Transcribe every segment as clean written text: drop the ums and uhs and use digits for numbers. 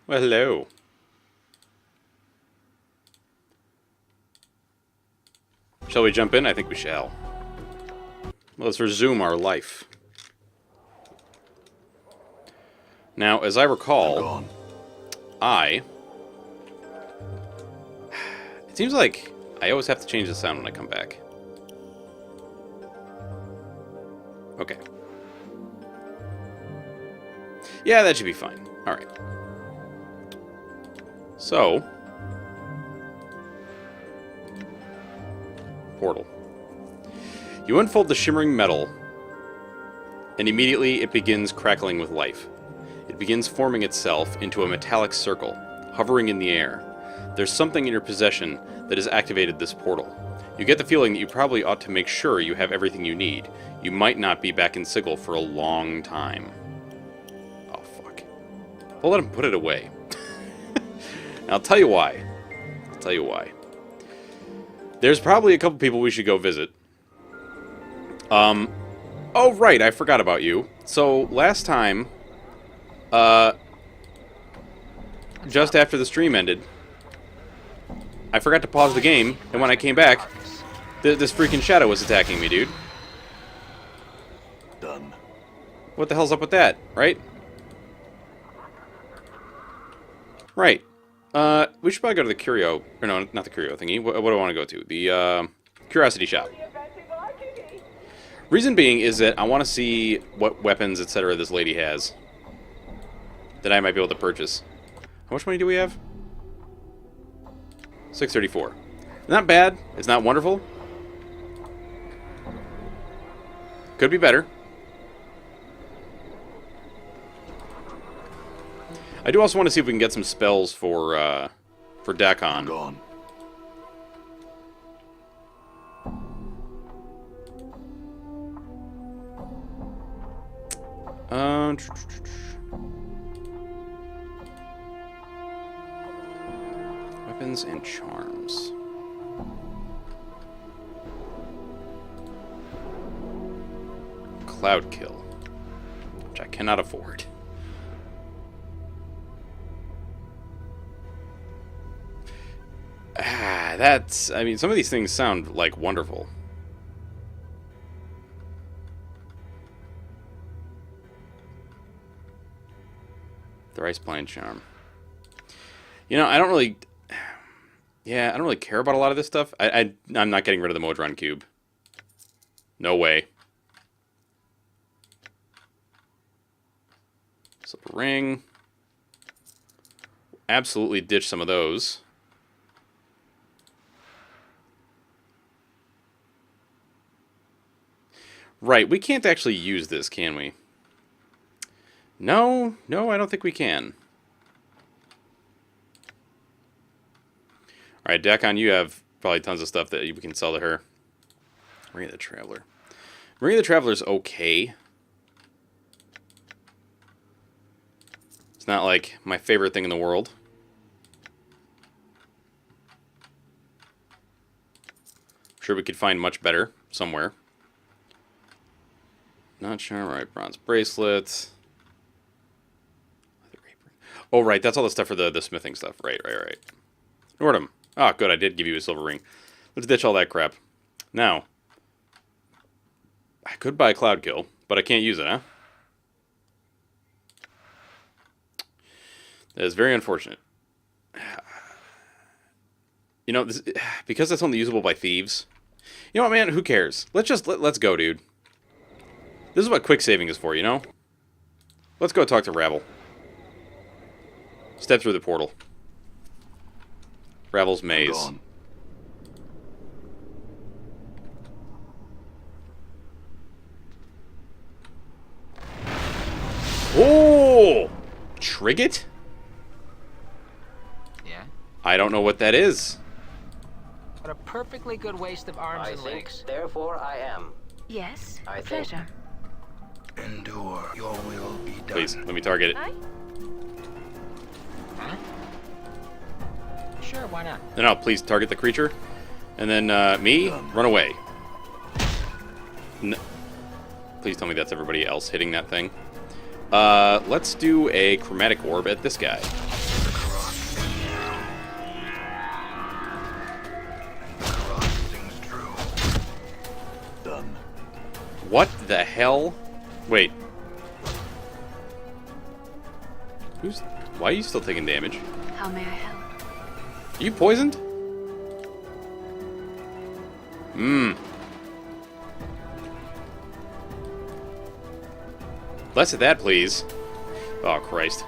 Well, hello. Shall we jump in? I think we shall. Well, let's resume our life. Now, as I recall, it seems like I always have to change the sound when I come back. Okay. Yeah, that should be fine. Alright. So. Portal. You unfold the shimmering metal, and immediately it begins crackling with life. It begins forming itself into a metallic circle, hovering in the air. There's something in your possession that has activated this portal. You get the feeling that you probably ought to make sure you have everything you need. You might not be back in Sigil for a long time. Oh, fuck. We'll let him put it away. And I'll tell you why. I'll tell you why. There's probably a couple people we should go visit. Oh, right, I forgot about you. So, last time, just after the stream ended, I forgot to pause the game, and when I came back, this freaking shadow was attacking me, dude. Done. What the hell's up with that, right? Right. We should probably go to the curio, or no, not the curio thingy. What do I want to go to? The, curiosity shop. Reason being is that I want to see what weapons, etc. this lady has that I might be able to purchase. How much money do we have? 634. Not bad. It's not wonderful. Could be better. I do also want to see if we can get some spells for Dakon. Gone. Weapons and charms. Cloud kill, which I cannot afford. That's... I mean, some of these things sound, like, wonderful. Thrice Blind Charm. You know, I don't really... Yeah, I don't really care about a lot of this stuff. I'm not getting rid of the Modron Cube. No way. Slip a ring. Absolutely ditch some of those. Right, we can't actually use this, can we? No, I don't think we can. Alright, Dakon, you have probably tons of stuff that we can sell to her. Ring of the Traveler. Ring of the Traveler's okay. It's not like my favorite thing in the world. I'm sure we could find much better somewhere. Not sure. Right, bronze bracelet. Oh, right, that's all the stuff for the smithing stuff. Right. Nordum. Ah, good, I did give you a silver ring. Let's ditch all that crap. Now, I could buy a Cloud Kill, but I can't use it, huh? That is very unfortunate. You know, because that's only usable by thieves. You know what, man? Who cares? Let's go, dude. This is what quick saving is for, you know? Let's go talk to Ravel. Step through the portal. Ravel's maze. Oh! Trigget? Yeah? I don't know what that is. What a perfectly good waste of arms and legs. Therefore I am. Yes, I think. pleasure. Endure. Your will be done. Please, let me target it. Hi. Huh? Sure, why not? No, please target the creature. And then, me, run away. No. Please tell me that's everybody else hitting that thing. Let's do a chromatic orb at this guy. What the hell? Wait. Why are you still taking damage? How may I help? Are you poisoned? Less of that, please. Oh, Christ.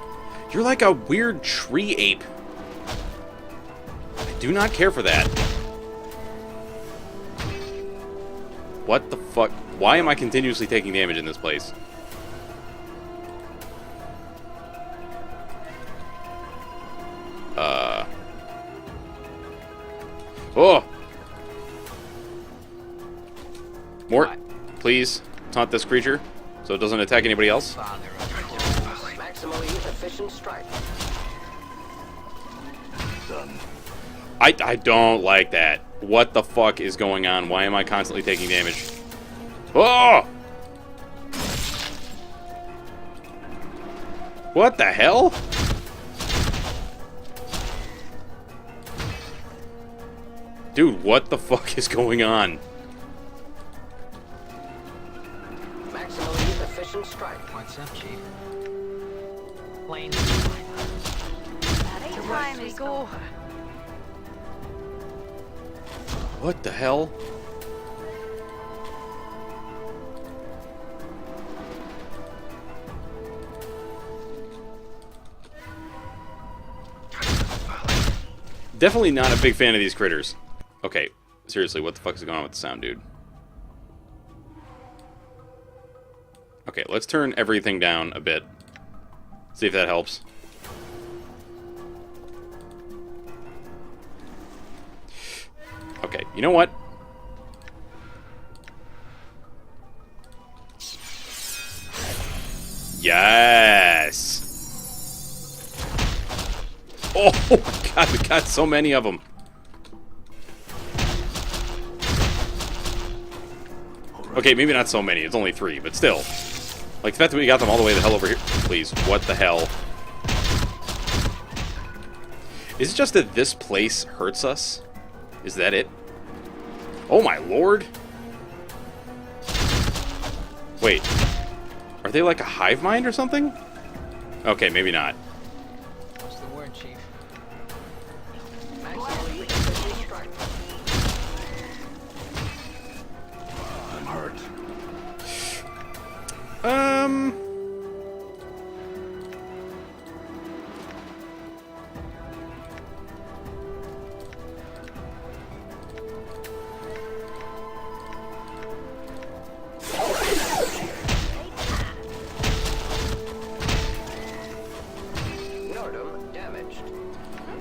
You're like a weird tree ape. I do not care for that. What the fuck? Why am I continuously taking damage in this place? Oh! Mort, please taunt this creature so it doesn't attack anybody else. Maximally efficient strike. Done. I don't like that. What the fuck is going on? Why am I constantly taking damage? Oh! What the hell? Dude, what the fuck is going on? Maximally efficient strike. What's up, Chief? Planes. That ain't time to go. What the hell? Definitely not a big fan of these critters. Okay, seriously, what the fuck is going on with the sound, dude? Okay, let's turn everything down a bit. See if that helps. Okay, you know what? Yes! Oh, God, we got so many of them. Okay, maybe not so many. It's only 3, but still. Like, the fact that we got them all the way the hell over here. Please, what the hell? Is it just that this place hurts us? Is that it? Oh my lord! Wait. Are they like a hive mind or something? Okay, maybe not. What's the word, Chief? I'm hurt.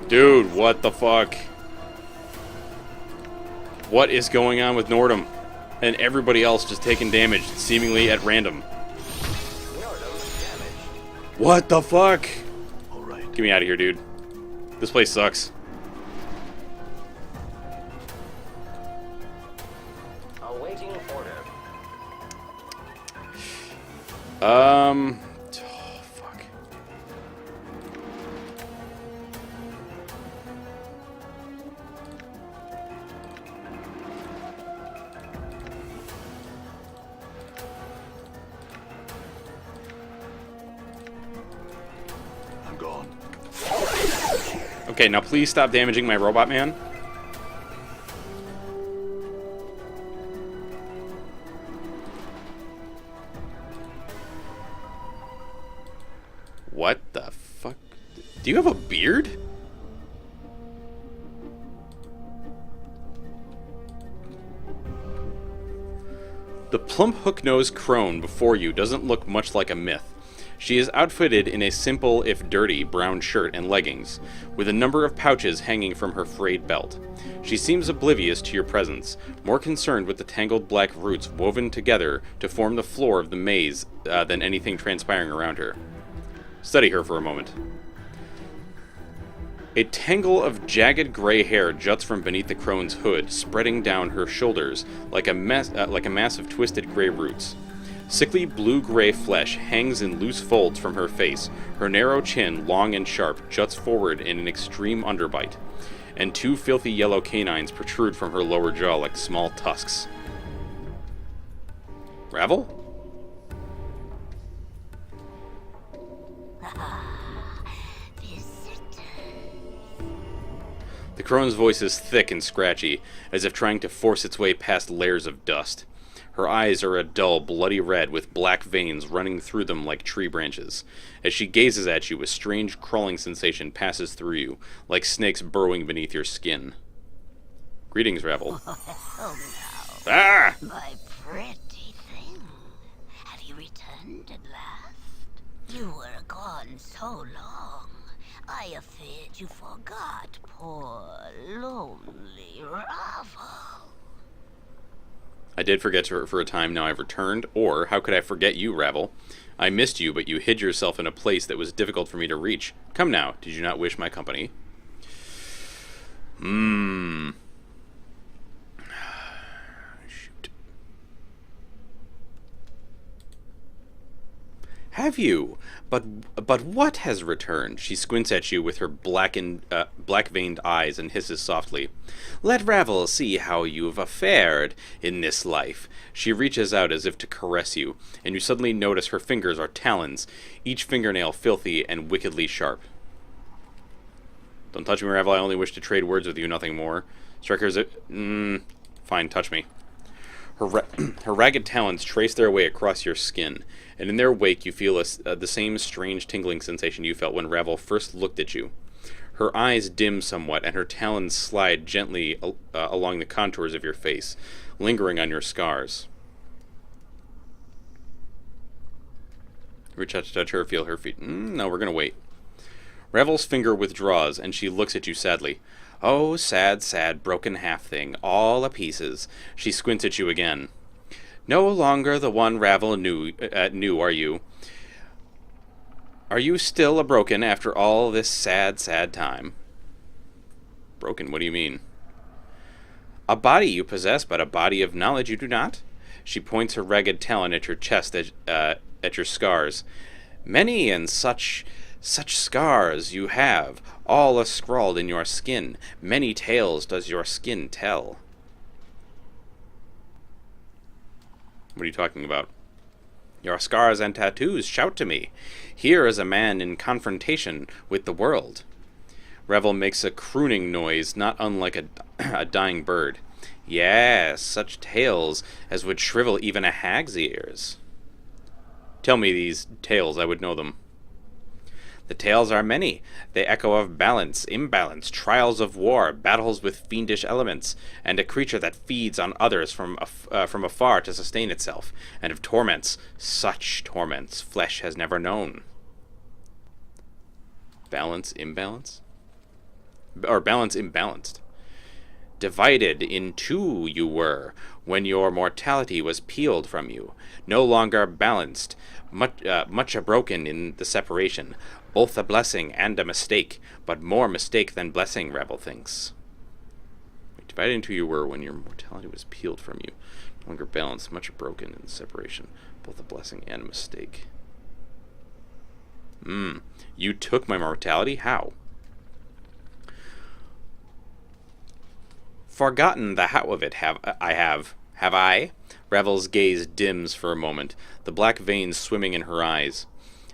Dude, what the fuck? What is going on with Nordum? And everybody else just taking damage, seemingly at random. What the fuck? All right. Get me out of here, dude. This place sucks. Awaiting order. Oh, fuck. I'm gone. Okay, now please stop damaging my robot man. What the fuck? Do you have a beard? The plump hook-nosed crone before you doesn't look much like a myth. She is outfitted in a simple, if dirty, brown shirt and leggings, with a number of pouches hanging from her frayed belt. She seems oblivious to your presence, more concerned with the tangled black roots woven together to form the floor of the maze than anything transpiring around her. Study her for a moment. A tangle of jagged gray hair juts from beneath the crone's hood, spreading down her shoulders like a mass of twisted gray roots. Sickly blue-gray flesh hangs in loose folds from her face. Her narrow chin, long and sharp, juts forward in an extreme underbite, and 2 filthy yellow canines protrude from her lower jaw like small tusks. Ravel? The crone's voice is thick and scratchy, as if trying to force its way past layers of dust. Her eyes are a dull, bloody red with black veins running through them like tree branches. As she gazes at you, a strange crawling sensation passes through you, like snakes burrowing beneath your skin. Greetings, Ravel. Ah! My pretty thing. Have you returned at last? You were gone so long. I feared you forgot poor, lonely Ravel. I did forget her for a time, now I've returned. Or, how could I forget you, Ravel? I missed you, but you hid yourself in a place that was difficult for me to reach. Come now, did you not wish my company? Shoot. Have you? But what has returned? She squints at you with her black-veined eyes and hisses softly. Let Ravel see how you've fared in this life. She reaches out as if to caress you, and you suddenly notice her fingers are talons, each fingernail filthy and wickedly sharp. Don't touch me, Ravel. I only wish to trade words with you, nothing more. Strikers, fine, touch me. Her ragged talons trace their way across your skin, and in their wake you feel the same strange tingling sensation you felt when Ravel first looked at you. Her eyes dim somewhat, and her talons slide gently along the contours of your face, lingering on your scars. Reach out to touch her, feel her feet. No, we're going to wait. Ravel's finger withdraws, and she looks at you sadly. Oh, sad, sad, broken half-thing, all a-pieces. She squints at you again. No longer the one Ravel knew, are you? Are you still a broken after all this sad, sad time? Broken, what do you mean? A body you possess, but a body of knowledge you do not? She points her ragged talon at your chest, at your scars. Many and such scars you have, all scrawled in your skin. Many tales does your skin tell. What are you talking about? Your scars and tattoos shout to me. Here is a man in confrontation with the world. Ravel makes a crooning noise, not unlike a dying bird. Yes, such tales as would shrivel even a hag's ears. Tell me these tales, I would know them. The tales are many. They echo of balance, imbalance, trials of war, battles with fiendish elements, and a creature that feeds on others from afar to sustain itself, and of torments, such torments flesh has never known. Balance, imbalance? Or balance, imbalanced. Divided in two you were, when your mortality was peeled from you, no longer balanced, much broken in the separation, both a blessing and a mistake, but more mistake than blessing, Ravel thinks. Divided in two you were, when your mortality was peeled from you, no longer balanced, much broken in the separation, both a blessing and a mistake. You took my mortality? How? Forgotten the how of it, have I? Ravel's gaze dims for a moment, the black veins swimming in her eyes.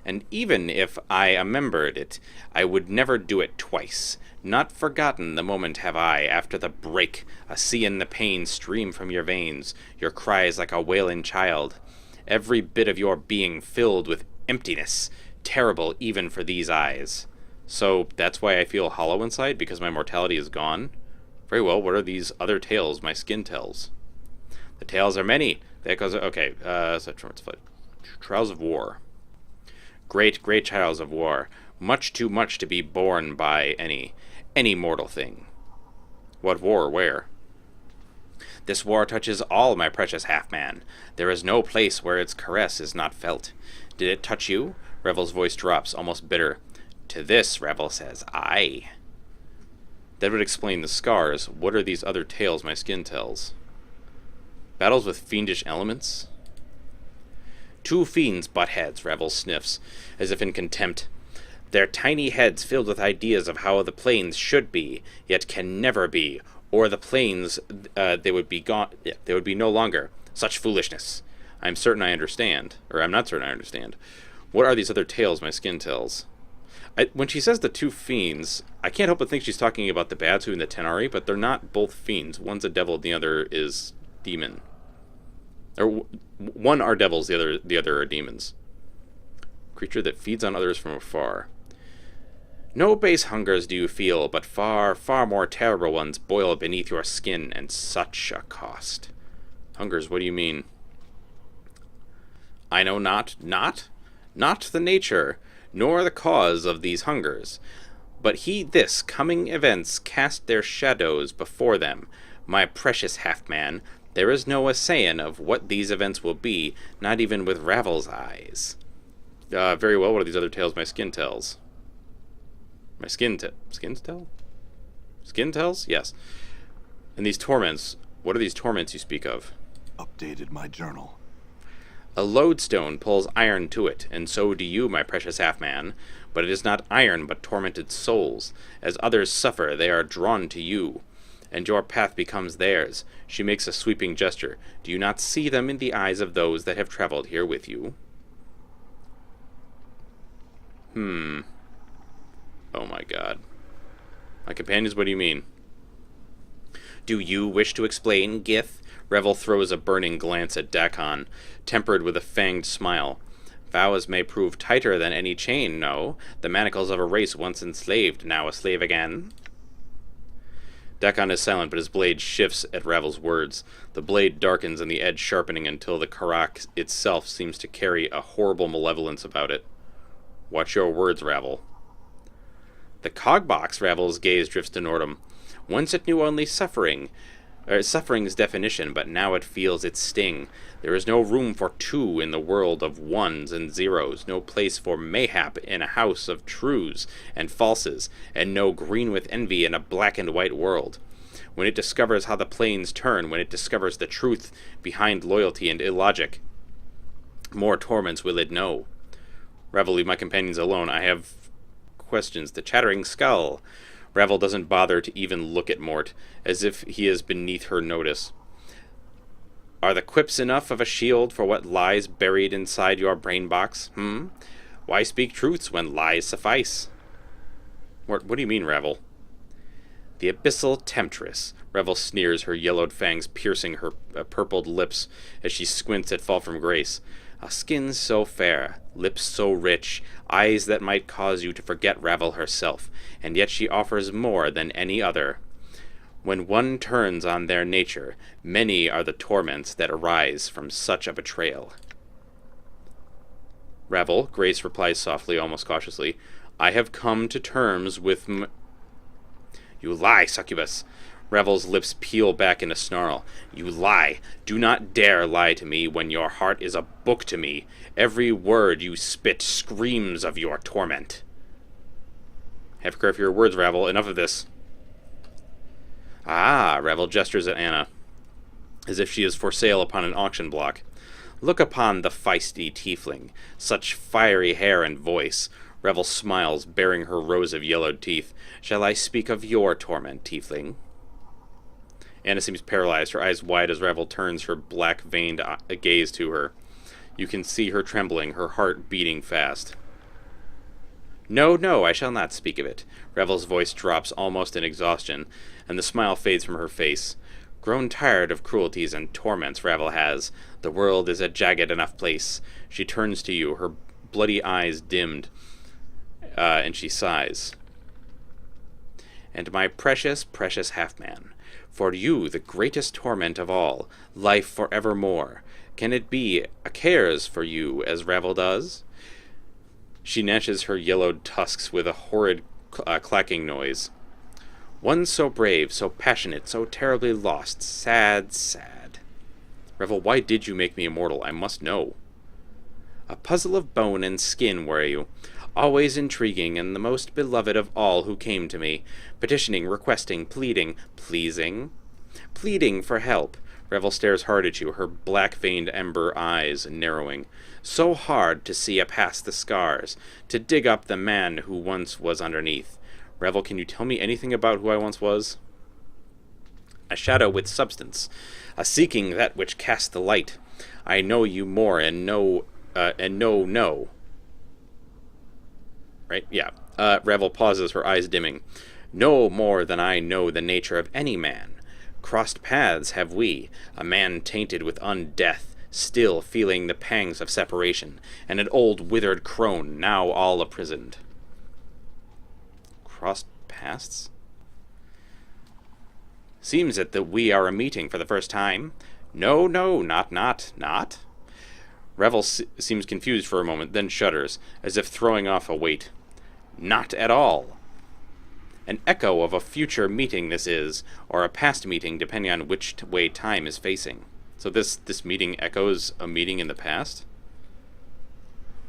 And even if I remembered it, I would never do it twice. Not forgotten the moment have I, after the break, a sea in the pain stream from your veins, your cries like a wailing child. Every bit of your being filled with emptiness, terrible even for these eyes. So that's why I feel hollow inside, because my mortality is gone? Very well, what are these other tales my skin tells? The tales are many. Okay, Trials of War. Great, great trials of war. Much too much to be borne by any mortal thing. What war? Where? This war touches all, my precious half-man. There is no place where its caress is not felt. Did it touch you? Ravel's voice drops, almost bitter. To this, Ravel says, aye. That would explain the scars. What are these other tales my skin tells? Battles with fiendish elements? Two fiends butt heads, Ravel sniffs, as if in contempt. Their tiny heads filled with ideas of how the planes should be, yet can never be, or the planes, they would be gone. They would be no longer. Such foolishness. I'm certain I understand. Or I'm not certain I understand. What are these other tales my skin tells? When she says the two fiends, I can't help but think she's talking about the Batu and the Tenari, but they're not both fiends. One's a devil, the other is demon. Or one are devils, the other are demons. Creature that feeds on others from afar. No base hungers do you feel, but far, far more terrible ones boil beneath your skin, and such a cost. Hungers, what do you mean? I know not the nature, nor the cause of these hungers. But this coming events cast their shadows before them. My precious half-man, there is no a-saying of what these events will be, not even with Ravel's eyes. Very well, what are these other tales my skin tells? My skins tell? Skin tells? Yes. And these torments, what are these torments you speak of? Updated my journal. A lodestone pulls iron to it, and so do you, my precious half-man. But it is not iron, but tormented souls. As others suffer, they are drawn to you, and your path becomes theirs. She makes a sweeping gesture. Do you not see them in the eyes of those that have traveled here with you? Oh my god. My companions, what do you mean? Do you wish to explain, Gith? Revel throws a burning glance at Dakon, tempered with a fanged smile. Vows may prove tighter than any chain, no? The manacles of a race once enslaved, now a slave again? Dakon is silent, but his blade shifts at Ravel's words. The blade darkens and the edge sharpening until the Karak itself seems to carry a horrible malevolence about it. Watch your words, Ravel. The cogbox, Ravel's gaze drifts to Nordham. Once it knew only suffering's definition, but now it feels its sting. There is no room for two in the world of ones and zeros, no place for mayhap in a house of trues and falses, and no green with envy in a black and white world. When it discovers how the planes turn, when it discovers the truth behind loyalty and illogic, more torments will it know. Revel, leave my companions alone. I have questions. The chattering skull. Ravel doesn't bother to even look at Mort, as if he is beneath her notice. Are the quips enough of a shield for what lies buried inside your brain box? Why speak truths when lies suffice? Mort, what do you mean, Ravel? The abyssal temptress. Revel sneers, her yellowed fangs piercing her purpled lips as she squints at Fall from Grace. A skin so fair, lips so rich, eyes that might cause you to forget Ravel herself, and yet she offers more than any other. When one turns on their nature, many are the torments that arise from such a betrayal. Ravel, Grace replies softly, almost cautiously, I have come to terms with You lie, succubus. Revel's lips peel back in a snarl. You lie. Do not dare lie to me when your heart is a book to me. Every word you spit screams of your torment. Have care for your words, Ravel. Enough of this. Ah, Ravel gestures at Anna, as if she is for sale upon an auction block. Look upon the feisty tiefling. Such fiery hair and voice. Revel smiles, baring her rows of yellowed teeth. Shall I speak of your torment, tiefling? Anna seems paralyzed, her eyes wide as Ravel turns her black-veined gaze to her. You can see her trembling, her heart beating fast. No, no, I shall not speak of it. Revel's voice drops almost in exhaustion, and the smile fades from her face. Grown tired of cruelties and torments, Ravel has. The world is a jagged enough place. She turns to you, her bloody eyes dimmed, and she sighs. And my precious, precious half-man, for you the greatest torment of all, life forevermore. Can it be a cares for you as Ravel does? She gnashes her yellowed tusks with a horrid clacking noise. One so brave, so passionate, so terribly lost. Sad, sad. Ravel, why did you make me immortal? I must know. A puzzle of bone and skin were you, always intriguing, and the most beloved of all who came to me, petitioning, requesting, pleading, pleasing, pleading for help. Revel stares hard at you, her black-veined ember eyes narrowing. So hard to see past the scars, to dig up the man who once was underneath. Revel, can you tell me anything about who I once was? A shadow with substance, a seeking that which cast the light. I know you more and know, no. Right? Yeah. Revel pauses, her eyes dimming. No more than I know the nature of any man. Crossed paths have we, a man tainted with undeath, still feeling the pangs of separation, and an old withered crone, now all imprisoned. Crossed paths? Seems it that we are a meeting for the first time? No, not. Revel seems confused for a moment, then shudders, as if throwing off a weight. Not at all. An echo of a future meeting this is, or a past meeting, depending on which way time is facing. So this meeting echoes a meeting in the past?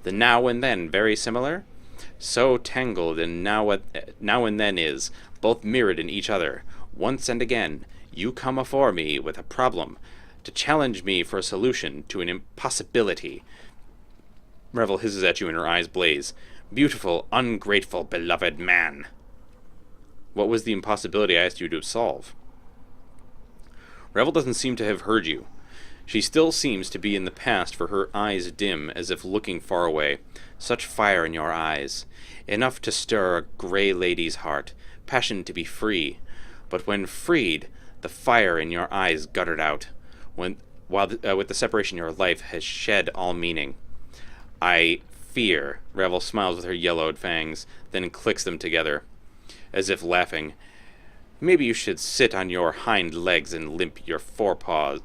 The now and then very similar? So tangled and now and then is, both mirrored in each other. Once and again, you come afore me with a problem, to challenge me for a solution to an impossibility. Revel hisses at you and her eyes blaze. Beautiful, ungrateful, beloved man. What was the impossibility I asked you to solve? Revel doesn't seem to have heard you. She still seems to be in the past, for her eyes dim, as if looking far away. Such fire in your eyes. Enough to stir a grey lady's heart, passion to be free. But when freed, the fire in your eyes guttered out, with the separation your life has shed all meaning. I fear, Revel smiles with her yellowed fangs, then clicks them together, as if laughing. Maybe you should sit on your hind legs and limp your forepaws.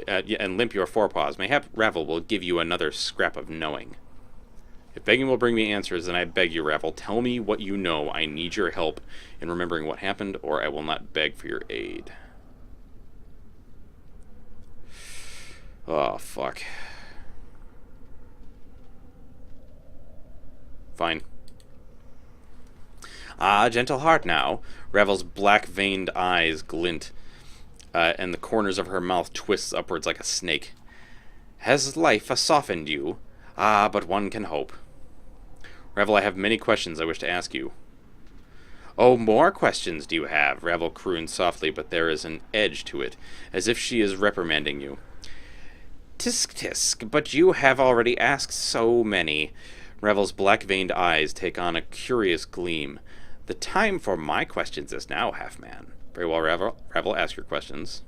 Mayhap Revel will give you another scrap of knowing. If begging will bring me answers, then I beg you, Revel, tell me what you know. I need your help in remembering what happened, or I will not beg for your aid. Oh, fuck. Fine. Ah, gentle heart now. Revel's black-veined eyes glint, and the corners of her mouth twists upwards like a snake. Has life softened you? Ah, but one can hope. Revel, I have many questions I wish to ask you. Oh, more questions do you have? Revel croons softly, but there is an edge to it, as if she is reprimanding you. Tisk tisk, but you have already asked so many. Revel's black-veined eyes take on a curious gleam. The time for my questions is now, half-man. Very well, Revel. Revel, ask your questions.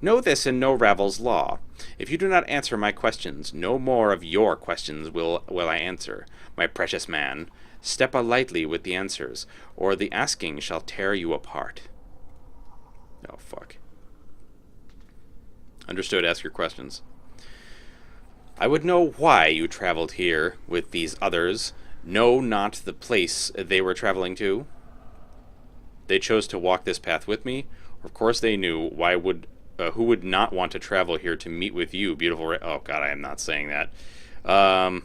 Know this and know Revel's law. If you do not answer my questions, no more of your questions will I answer, my precious man. Step lightly with the answers, or the asking shall tear you apart. Oh, fuck. Understood, ask your questions. I would know why you traveled here with these others. Know not the place they were traveling to. They chose to walk this path with me. Of course they knew. Who would not want to travel here to meet with you, beautiful... Oh, God, I am not saying that.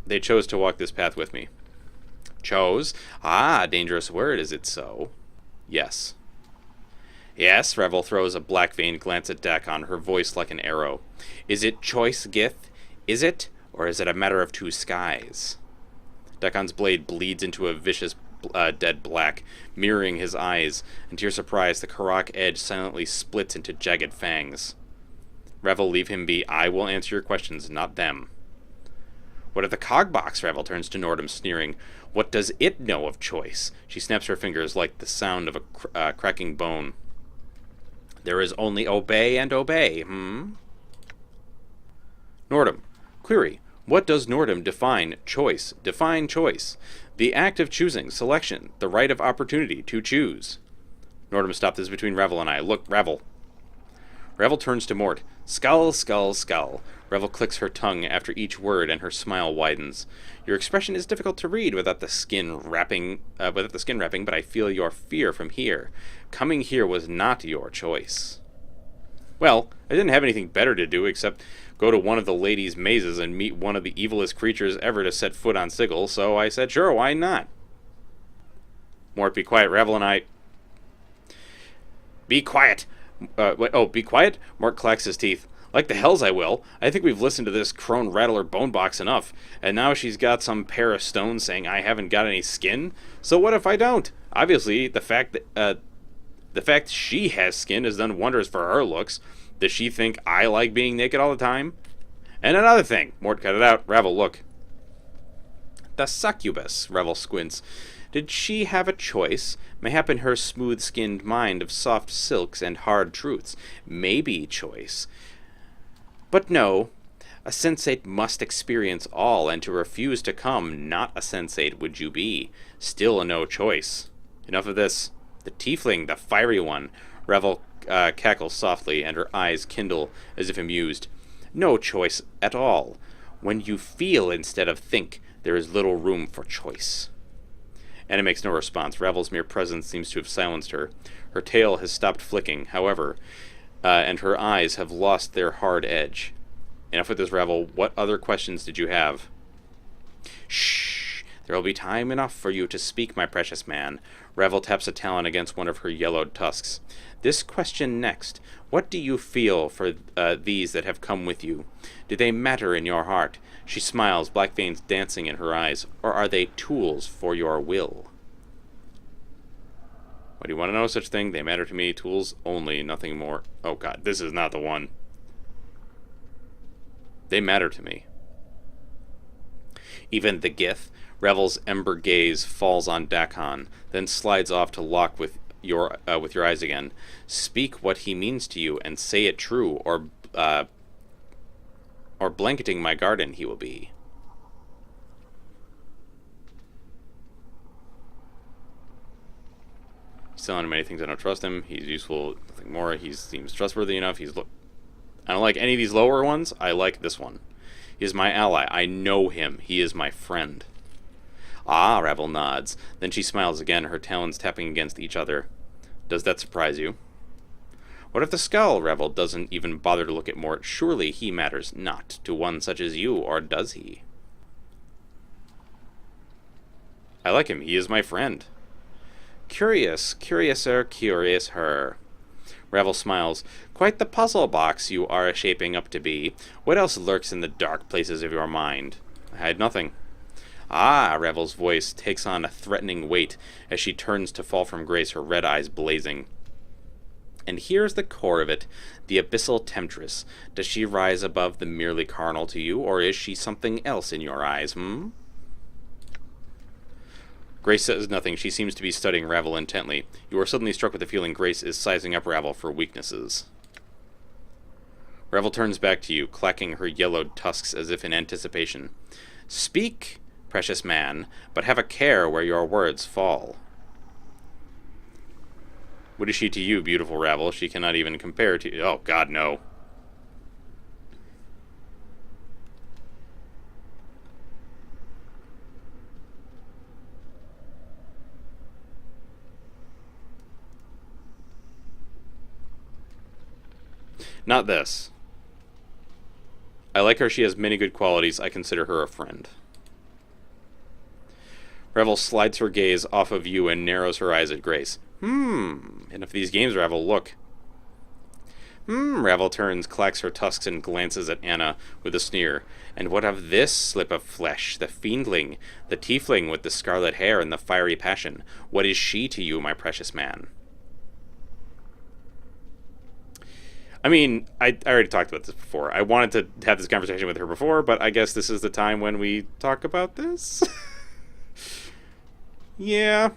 They chose to walk this path with me. Chose? Ah, dangerous word, is it so? Yes. Yes, Revel throws a black-veined glance at Dakon, her voice like an arrow. Is it choice, Gith? Is it? Or is it a matter of two skies? Dakon's blade bleeds into a vicious dead black, mirroring his eyes, and to your surprise, the Karak edge silently splits into jagged fangs. Revel, leave him be. I will answer your questions, not them. What of the cogbox? Revel turns to Nordum, sneering. What does it know of choice? She snaps her fingers like the sound of a cracking bone. There is only obey and obey, Nordum. Query. What does Nordum define choice? Define choice. The act of choosing, selection, the right of opportunity to choose. Nordum, stop this between Revel and I. Look, Revel. Revel turns to Mort. Skull, skull, skull. Revel clicks her tongue after each word, and her smile widens. Your expression is difficult to read without the skin wrapping, but I feel your fear from here. Coming here was not your choice. Well, I didn't have anything better to do except go to one of the ladies' mazes and meet one of the evilest creatures ever to set foot on Sigil, so I said, sure, why not? Mort, be quiet. Revel and I... Be quiet! Be quiet? Mort clacks his teeth. Like the hells I will. I think we've listened to this crone rattle her bone box enough, and now she's got some pair of stones saying I haven't got any skin? So what if I don't? Obviously, the fact The fact she has skin has done wonders for her looks. Does she think I like being naked all the time? And another thing. Mort, cut it out. Revel, look. The succubus, Revel squints. Did she have a choice? Mayhap in her smooth-skinned mind of soft silks and hard truths. Maybe choice. But no. A sensate must experience all, and to refuse to come, not a sensate would you be. Still a no choice. Enough of this. The tiefling, the fiery one. Revel cackles softly, and her eyes kindle as if amused. No choice at all. When you feel instead of think, there is little room for choice. Anna makes no response. Revel's mere presence seems to have silenced her. Her tail has stopped flicking, however, and her eyes have lost their hard edge. Enough with this, Revel. What other questions did you have? Shh! There will be time enough for you to speak, my precious man. Revel taps a talon against one of her yellowed tusks. This question next. What do you feel for these that have come with you? Do they matter in your heart? She smiles, black veins dancing in her eyes. Or are they tools for your will? What do you want to know? Such thing? They matter to me. Tools only, nothing more. Oh god, this is not the one. They matter to me. Even the Gith, Revel's ember gaze falls on Dakon, then slides off to lock with your eyes again. Speak what he means to you, and say it true, or blanketing my garden he will be. He's telling him many things I don't trust him. He's useful, nothing more. He seems trustworthy enough. I don't like any of these lower ones. I like this one. He is my ally. I know him. He is my friend. Ah, Revel nods. Then she smiles again, her talons tapping against each other. Does that surprise you? What if the skull? Revel doesn't even bother to look at Mort. Surely he matters not to one such as you, or does he? I like him. He is my friend. Curious, curiouser, curious her. Revel smiles. Quite the puzzle box you are shaping up to be. What else lurks in the dark places of your mind? I hide nothing. Ah, Revel's voice takes on a threatening weight as she turns to fall from grace, her red eyes blazing. And here's the core of it, the abyssal temptress. Does she rise above the merely carnal to you, or is she something else in your eyes, Grace says nothing. She seems to be studying Revel intently. You are suddenly struck with the feeling Grace is sizing up Revel for weaknesses. Revel turns back to you, clacking her yellowed tusks as if in anticipation. Speak, precious man, but have a care where your words fall. What is she to you, beautiful Revel? She cannot even compare to you. Oh, God, no. Not this. I like her. She has many good qualities. I consider her a friend. Revel slides her gaze off of you and narrows her eyes at Grace. Enough of these games, Revel. Look. Revel turns, clacks her tusks, and glances at Anna with a sneer. And what of this slip of flesh, the fiendling, the tiefling with the scarlet hair and the fiery passion? What is she to you, my precious man? I mean, I already talked about this before. I wanted to have this conversation with her before, but I guess this is the time when we talk about this. Yeah.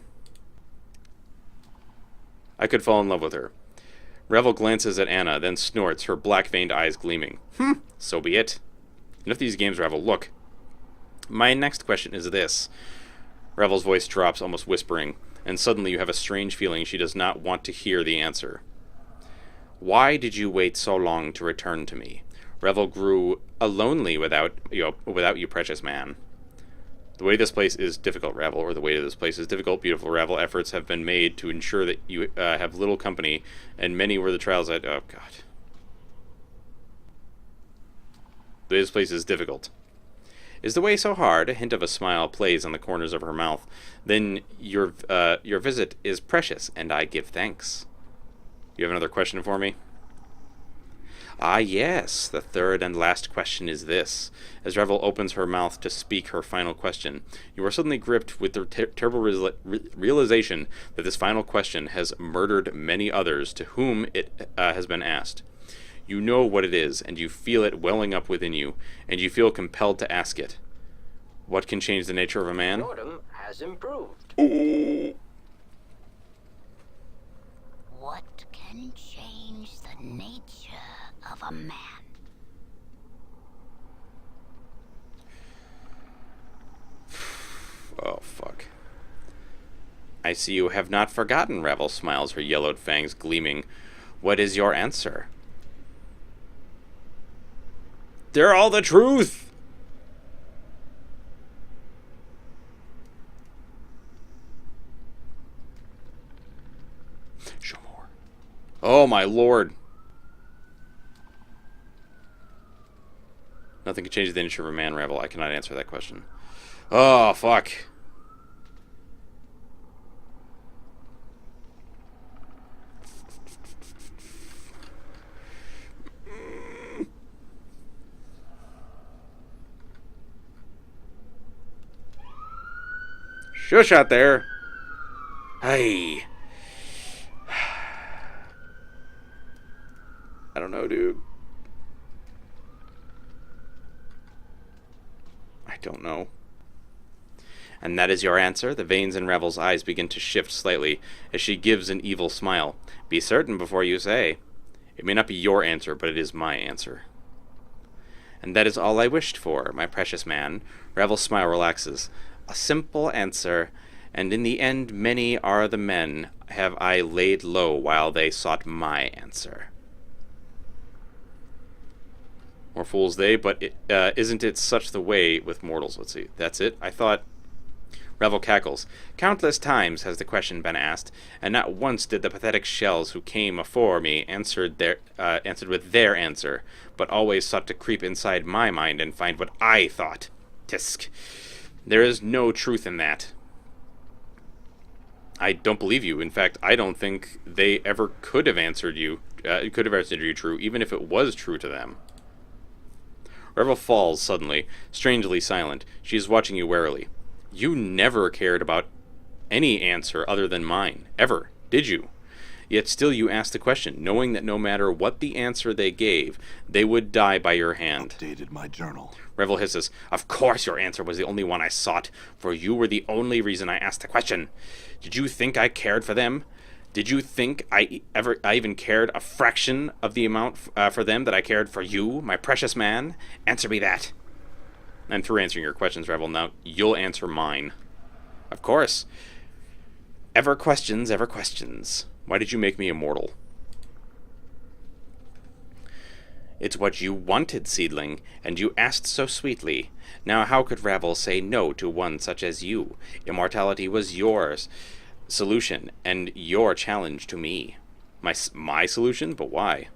I could fall in love with her. Revel glances at Anna, then snorts, her black-veined eyes gleaming. So be it. Enough of these games, Revel. Look. My next question is this. Revel's voice drops, almost whispering, and suddenly you have a strange feeling she does not want to hear the answer. Why did you wait so long to return to me? Revel grew lonely without you, precious man. The way this place is difficult, Revel, or the way to this place is difficult, beautiful Revel. Efforts have been made to ensure that you have little company, and many were the trials that... Oh, God. The way this place is difficult. Is the way so hard? A hint of a smile plays on the corners of her mouth. Then your visit is precious, and I give thanks. You have another question for me? Ah, yes, the third and last question is this. As Revel opens her mouth to speak her final question, you are suddenly gripped with the terrible realization that this final question has murdered many others to whom it has been asked. You know what it is, and you feel it welling up within you, and you feel compelled to ask it. What can change the nature of a man? Jordan has improved. What can change the nature of a man? Oh, fuck. I see you have not forgotten, Revel smiles, her yellowed fangs gleaming. What is your answer? They're all the truth! Show more. Oh, my lord. Nothing can change the nature of a man, Revel. I cannot answer that question. Oh, fuck. Shush out there. Hey. I don't know, dude. I don't know. And that is your answer? The veins in Revel's eyes begin to shift slightly as she gives an evil smile. Be certain before you say. It may not be your answer, but it is my answer. And that is all I wished for, my precious man. Revel's smile relaxes. A simple answer, and in the end many are the men have I laid low while they sought my answer. More fools they, but isn't it such the way with mortals? Let's see. That's it? I thought... Revel cackles. Countless times has the question been asked, and not once did the pathetic shells who came afore me answered with their answer, but always sought to creep inside my mind and find what I thought. Tisk. There is no truth in that. I don't believe you. In fact, I don't think they ever could have answered you true, even if it was true to them. Revel falls suddenly, strangely silent. She is watching you warily. You never cared about any answer other than mine, ever, did you? Yet still you asked the question, knowing that no matter what the answer they gave, they would die by your hand. Updated my journal. Revel hisses, Of course your answer was the only one I sought, for you were the only reason I asked the question. Did you think I cared for them? Did you think I even cared a fraction of the amount for them that I cared for you, my precious man? Answer me that. And through answering your questions, Revel, now you'll answer mine. Of course. Ever questions, ever questions. Why did you make me immortal? It's what you wanted, seedling, and you asked so sweetly. Now how could Revel say no to one such as you? Immortality was yours solution, and your challenge to me. My solution? But why?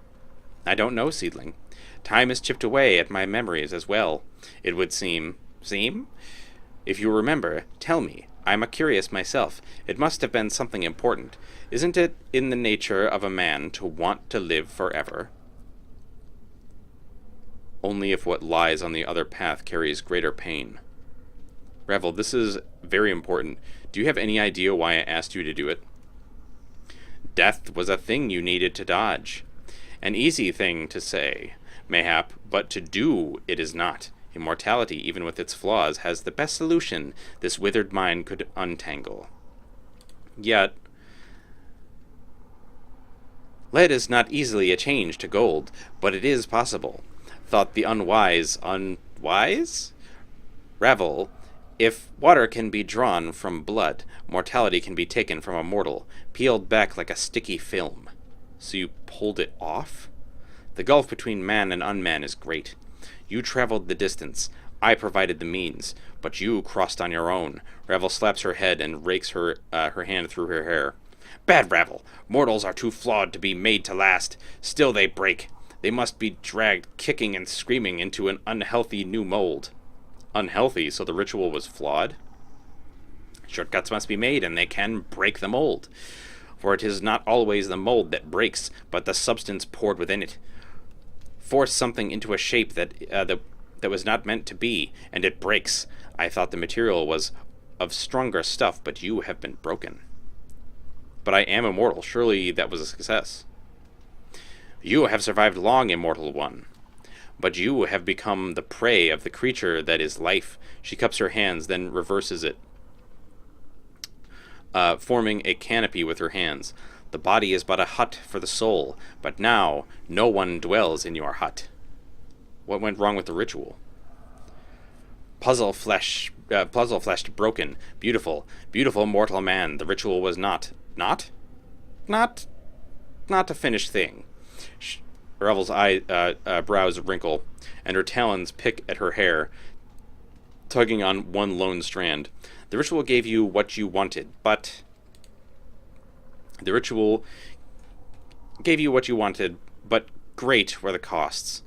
I don't know, seedling. Time has chipped away at my memories as well, it would seem. Seem? If you remember, tell me. I'm a curious myself. It must have been something important. Isn't it in the nature of a man to want to live forever? Only if what lies on the other path carries greater pain. Revel, this is very important. Do you have any idea why I asked you to do it? Death was a thing you needed to dodge. An easy thing to say, mayhap, but to do it is not. Immortality, even with its flaws, has the best solution this withered mind could untangle. Yet, lead is not easily a change to gold, but it is possible. Thought the unwise unwise? Revel, if water can be drawn from blood, mortality can be taken from a mortal, peeled back like a sticky film. So you pulled it off? The gulf between man and unman is great. You traveled the distance. I provided the means, but you crossed on your own. Revel slaps her head and rakes her hand through her hair. Bad Revel! Mortals are too flawed to be made to last. Still they break. They must be dragged kicking and screaming into an unhealthy new mold. Unhealthy, so the ritual was flawed? Shortcuts must be made, and they can break the mold. For it is not always the mold that breaks, but the substance poured within it. force something into a shape that was not meant to be, and it breaks. I thought the material was of stronger stuff, but you have been broken. But I am immortal. Surely that was a success. You have survived long, immortal one. But you have become the prey of the creature that is life. She cups her hands, then reverses it, forming a canopy with her hands. The body is but a hut for the soul, but now no one dwells in your hut. What went wrong with the ritual? Puzzle fleshed, broken, beautiful, beautiful mortal man. The ritual was not a finished thing. Revel's brows wrinkle, and her talons pick at her hair, tugging on one lone strand. The ritual gave you what you wanted, but great were the costs.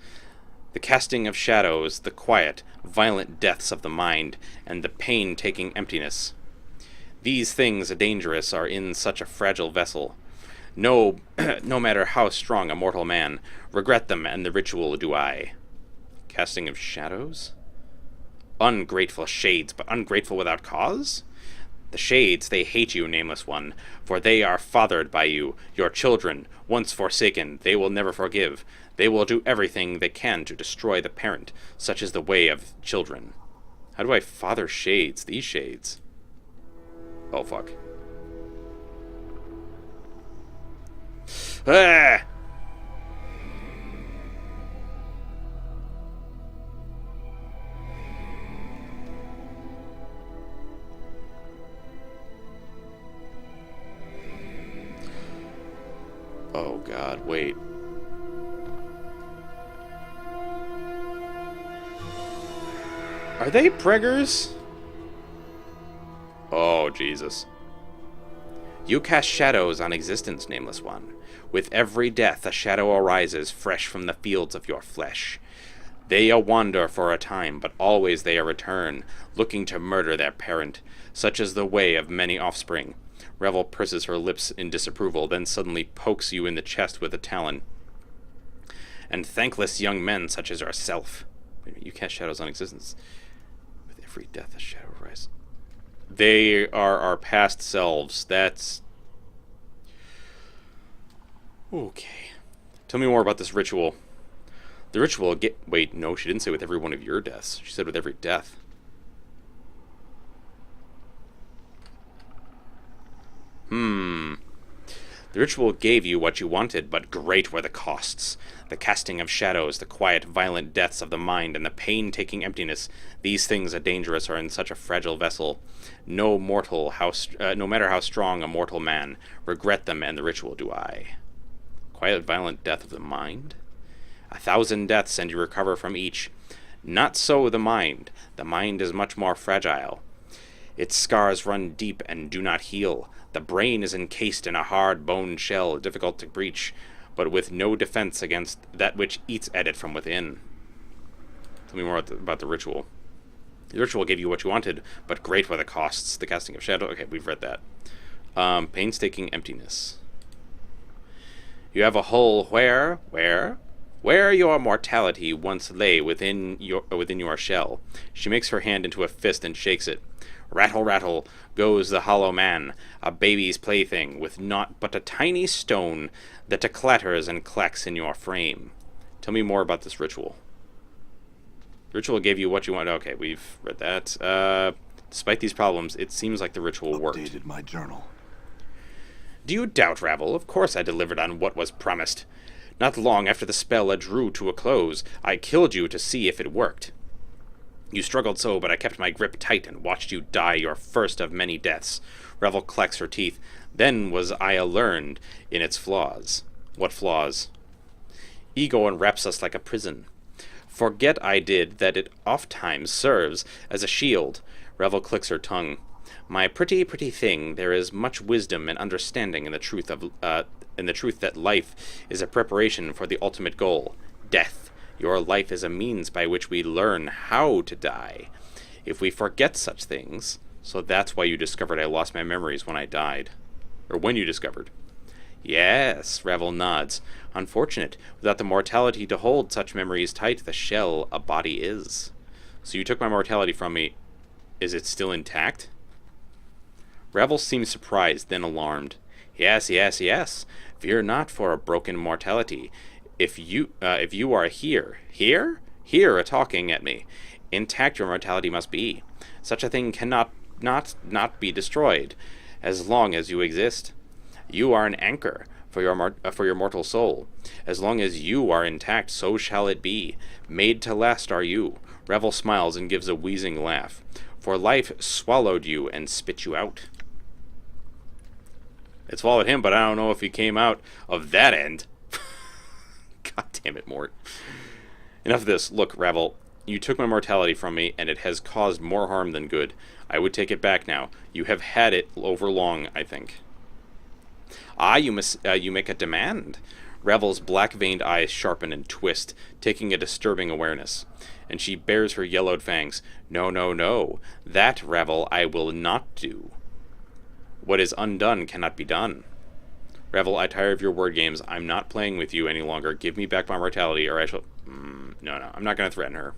The casting of shadows, the quiet, violent deaths of the mind, and the pain-taking emptiness. These things dangerous are in such a fragile vessel. No, no matter how strong a mortal man, regret them, and the ritual do I. Casting of shadows? Ungrateful shades, but ungrateful without cause? The shades, they hate you, nameless one, for they are fathered by you, your children, once forsaken, they will never forgive. They will do everything they can to destroy the parent, such is the way of children. How do I father shades, these shades? Oh, fuck. Ah! Oh god, wait. Are they preggers? Oh, Jesus. You cast shadows on existence, nameless one. With every death a shadow arises fresh from the fields of your flesh. They wander for a time, but always they return, looking to murder their parent. Such is the way of many offspring. Revel purses her lips in disapproval, then suddenly pokes you in the chest with a talon. And thankless young men such as yourself. You cast shadows on existence. With every death a shadow arises. They are our past selves. That's... okay. Tell me more about this ritual. The ritual wait, no, she didn't say with every one of your deaths. She said with every death. The ritual gave you what you wanted, but great were the costs. The casting of shadows, the quiet, violent deaths of the mind, and the pain-taking emptiness. These things dangerous are in such a fragile vessel. No matter how strong a mortal man, regret them, and the ritual do I. Quiet, violent death of the mind? 1,000 deaths, and you recover from each. Not so the mind. The mind is much more fragile. Its scars run deep and do not heal. The brain is encased in a hard bone shell, difficult to breach, but with no defense against that which eats at it from within. Tell me more about the ritual. The ritual gave you what you wanted, but great were the costs. The casting of shadow. Okay, we've read that. Painstaking emptiness. You have a hole where your mortality once lay within your shell. She makes her hand into a fist and shakes it. Rattle, rattle, goes the hollow man, a baby's plaything, with naught but a tiny stone that clatters and clacks in your frame. Tell me more about this ritual. The ritual gave you what you want. Okay, we've read that. Despite these problems, it seems like the ritual worked. Updated my journal. Do you doubt, Ravel? Of course I delivered on what was promised. Not long after the spell drew to a close, I killed you to see if it worked. You struggled so, but I kept my grip tight and watched you die your first of many deaths. Revel clacks her teeth. Then was I learned in its flaws. What flaws? Ego enwraps us like a prison. Forget I did that it oft-times serves as a shield. Revel clicks her tongue. My pretty, pretty thing, there is much wisdom and understanding in the truth that life is a preparation for the ultimate goal, death. Your life is a means by which we learn how to die. If we forget such things, so that's why you discovered I lost my memories when I died. Or when you discovered. Yes, Revel nods. Unfortunate. Without the mortality to hold such memories tight, the shell a body is. So you took my mortality from me. Is it still intact? Revel seems surprised, then alarmed. Yes, yes, yes. Fear not for a broken mortality. If you are here, a-talking at me. Intact your mortality must be. Such a thing cannot not be destroyed, as long as you exist. You are an anchor for your mortal soul. As long as you are intact, so shall it be. Made to last are you. Revel smiles and gives a wheezing laugh. For life swallowed you and spit you out. It swallowed him, but I don't know if he came out of that end. God damn it, Mort. Enough of this. Look, Revel, you took my mortality from me, and it has caused more harm than good. I would take it back now. You have had it over long, I think. Ah, you make a demand. Revel's black-veined eyes sharpen and twist, taking a disturbing awareness. And she bares her yellowed fangs. No, no, no. That, Revel, I will not do. What is undone cannot be done. Revel, I tire of your word games. I'm not playing with you any longer. Give me back my mortality, or I shall... No, I'm not going to threaten her.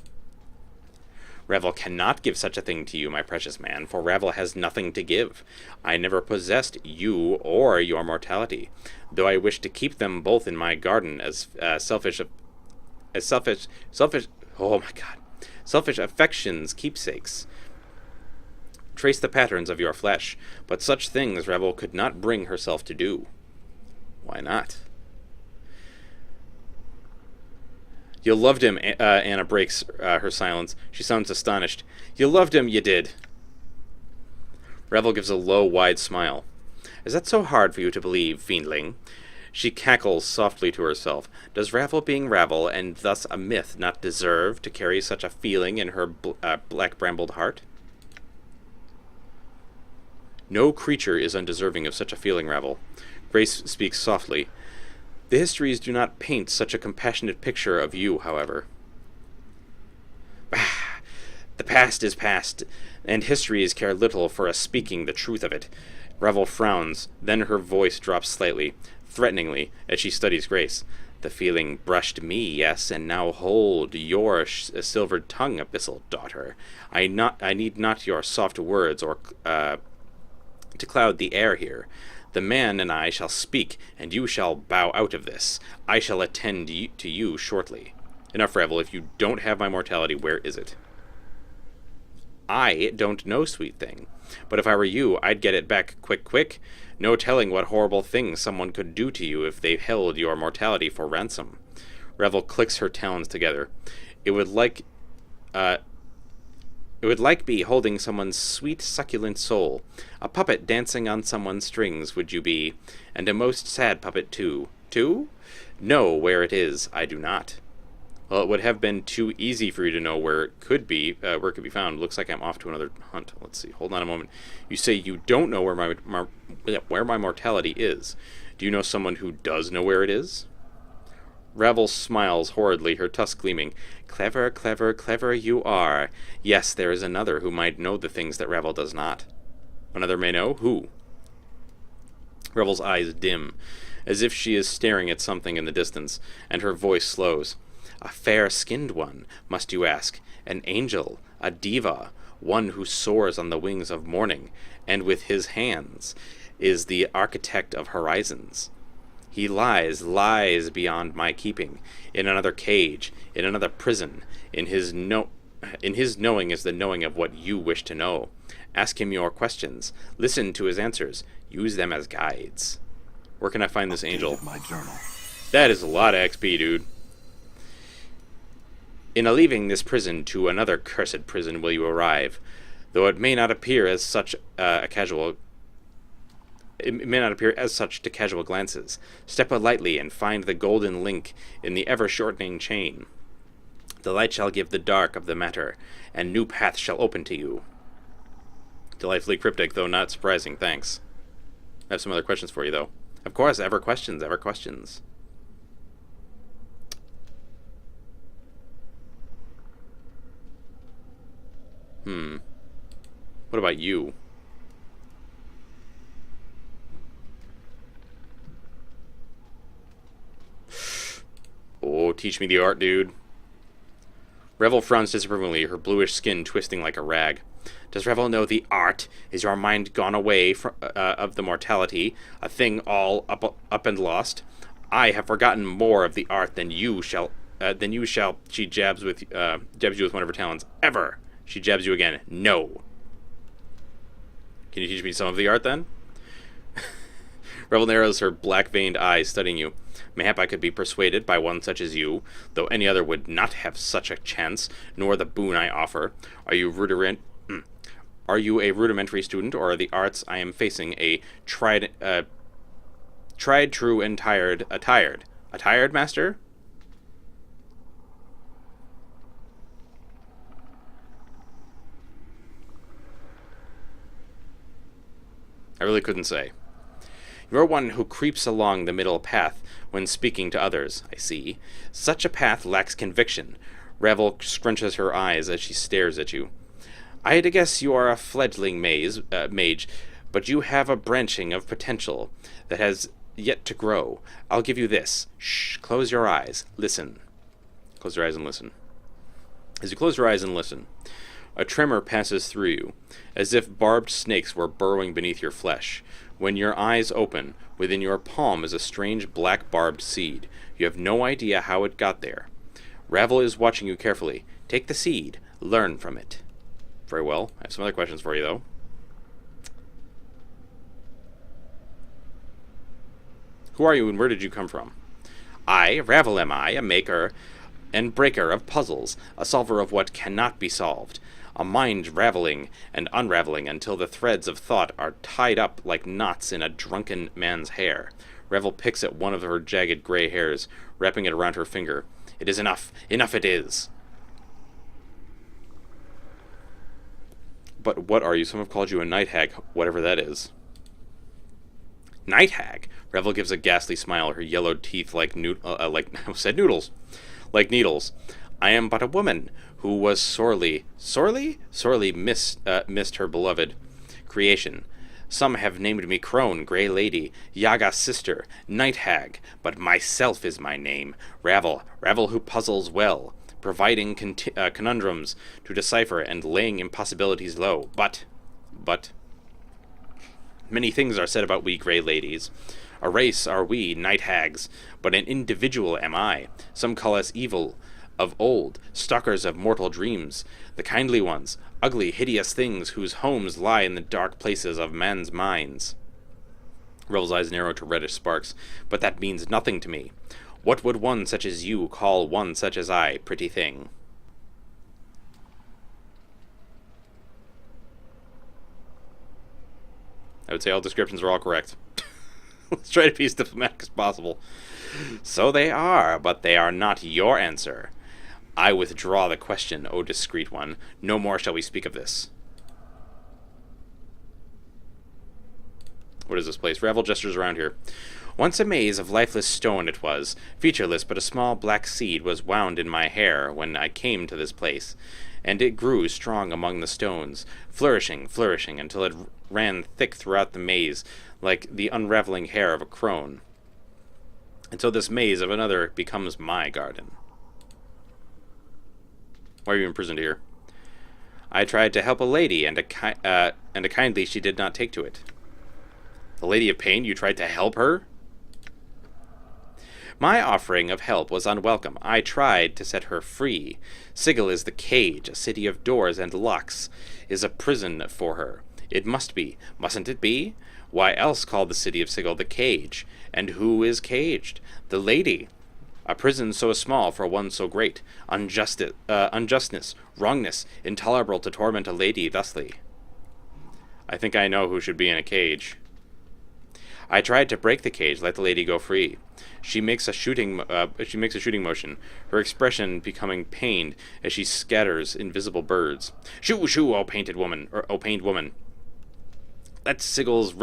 Revel cannot give such a thing to you, my precious man, for Revel has nothing to give. I never possessed you or your mortality, though I wish to keep them both in my garden as selfish affection's keepsakes. Trace the patterns of your flesh, but such things Revel could not bring herself to do. Why not? You loved him, Anna breaks her silence. She sounds astonished. You loved him, you did. Revel gives a low, wide smile. Is that so hard for you to believe, fiendling? She cackles softly to herself. Does Revel being Revel, and thus a myth, not deserve to carry such a feeling in her black-brambled heart? No creature is undeserving of such a feeling, Revel. Grace speaks softly. The histories do not paint such a compassionate picture of you, however. Bah! The past is past, and histories care little for us speaking the truth of it. Revel frowns, then her voice drops slightly, threateningly, as she studies Grace. The feeling brushed me, yes, and now hold your silvered tongue, abyssal daughter. I need not your soft words or to cloud the air here. The man and I shall speak, and you shall bow out of this. I shall attend to you shortly. Enough, Revel. If you don't have my mortality, where is it? I don't know, sweet thing. But if I were you, I'd get it back quick. No telling what horrible things someone could do to you if they held your mortality for ransom. Revel clicks her talons together. It would like be holding someone's sweet, succulent soul. A puppet dancing on someone's strings would you be, and a most sad puppet, too. Too? Know where it is. I do not. Well, it would have been too easy for you to know where it could be found. Looks like I'm off to another hunt. Let's see. Hold on a moment. You say you don't know where my mortality is. Do you know someone who does know where it is? Revel smiles horridly, her tusks gleaming. Clever, clever, clever you are. Yes, there is another who might know the things that Revel does not. Another may know? Who? Revel's eyes dim, as if she is staring at something in the distance, and her voice slows. A fair-skinned one, must you ask? An angel, a diva, one who soars on the wings of morning, and with his hands is the architect of horizons. He lies beyond my keeping, in another cage, in another prison. In his knowing is the knowing of what you wish to know. Ask him your questions. Listen to his answers. Use them as guides. Where can I find this angel? My journal. That is a lot of XP, dude. In a leaving this prison to another cursed prison will you arrive, though it may not appear as such It may not appear as such to casual glances. Step lightly and find the golden link in the ever-shortening chain. The light shall give the dark of the matter, and new paths shall open to you. Delightfully cryptic, though not surprising, thanks. I have some other questions for you, though. Of course, ever questions. What about you? teach me the art, dude. Revel frowns disapprovingly, her bluish skin twisting like a rag. Does Revel know the art? Is your mind gone away of the mortality, a thing all up and lost? I have forgotten more of the art than you shall. She jabs you with one of her talons. Ever. She jabs you again. No. Can you teach me some of the art then? Revel narrows her black-veined eyes, studying you. Mayhap I could be persuaded by one such as you, though any other would not have such a chance, nor the boon I offer. Are you a rudimentary student, or are the arts I am facing a tried, true, and tired, a tired master? I really couldn't say. You're one who creeps along the middle path when speaking to others, I see. Such a path lacks conviction. Revel scrunches her eyes as she stares at you. I had to guess you are a fledgling mage, but you have a branching of potential that has yet to grow. I'll give you this. Shh, close your eyes. Listen. Close your eyes and listen. As you close your eyes and listen, a tremor passes through you, as if barbed snakes were burrowing beneath your flesh. When your eyes open, within your palm is a strange black barbed seed. You have no idea how it got there. Ravel is watching you carefully. Take the seed. Learn from it. Very well. I have some other questions for you, though. Who are you and where did you come from? I, Ravel am I, a maker and breaker of puzzles, a solver of what cannot be solved. A mind raveling and unraveling until the threads of thought are tied up like knots in a drunken man's hair. Revel picks at one of her jagged gray hairs, wrapping it around her finger. It is enough. Enough it is. But what are you? Some have called you a night hag, whatever that is. Night hag? Revel gives a ghastly smile, her yellowed teeth like noodles. Like needles. I am but a woman who was sorely missed her beloved creation. Some have named me Crone, Grey Lady, Yaga's sister, Night Hag, but myself is my name, Ravel who puzzles well, providing conundrums to decipher and laying impossibilities low. But, many things are said about we Grey Ladies. A race are we, Night Hags, but an individual am I. Some call us evil of old, stalkers of mortal dreams, the kindly ones, ugly, hideous things whose homes lie in the dark places of men's minds. Revel's eyes narrow to reddish sparks. But that means nothing to me. What would one such as you call one such as I, pretty thing? I would say all descriptions are all correct. Let's try to be as diplomatic as possible. So they are, but they are not your answer. I withdraw the question, O discreet one. No more shall we speak of this. What is this place? Ravel gestures around here. Once a maze of lifeless stone it was, featureless, but a small black seed was wound in my hair when I came to this place, and it grew strong among the stones, flourishing, until it ran thick throughout the maze, like the unraveling hair of a crone. And so this maze of another becomes my garden. Why are you imprisoned here? I tried to help a lady, and a kindly she did not take to it. The Lady of Pain, you tried to help her? My offering of help was unwelcome. I tried to set her free. Sigil is the cage, a city of doors and locks, is a prison for her. It must be. Mustn't it be? Why else call the city of Sigil the cage? And who is caged? The lady. A prison so small for one so great. Unjustness, wrongness, intolerable to torment a lady thusly. I think I know who should be in a cage. I tried to break the cage, let the lady go free. She makes a shooting motion, her expression becoming pained as she scatters invisible birds. Shoo, shoo, O pained woman! Let Sigil's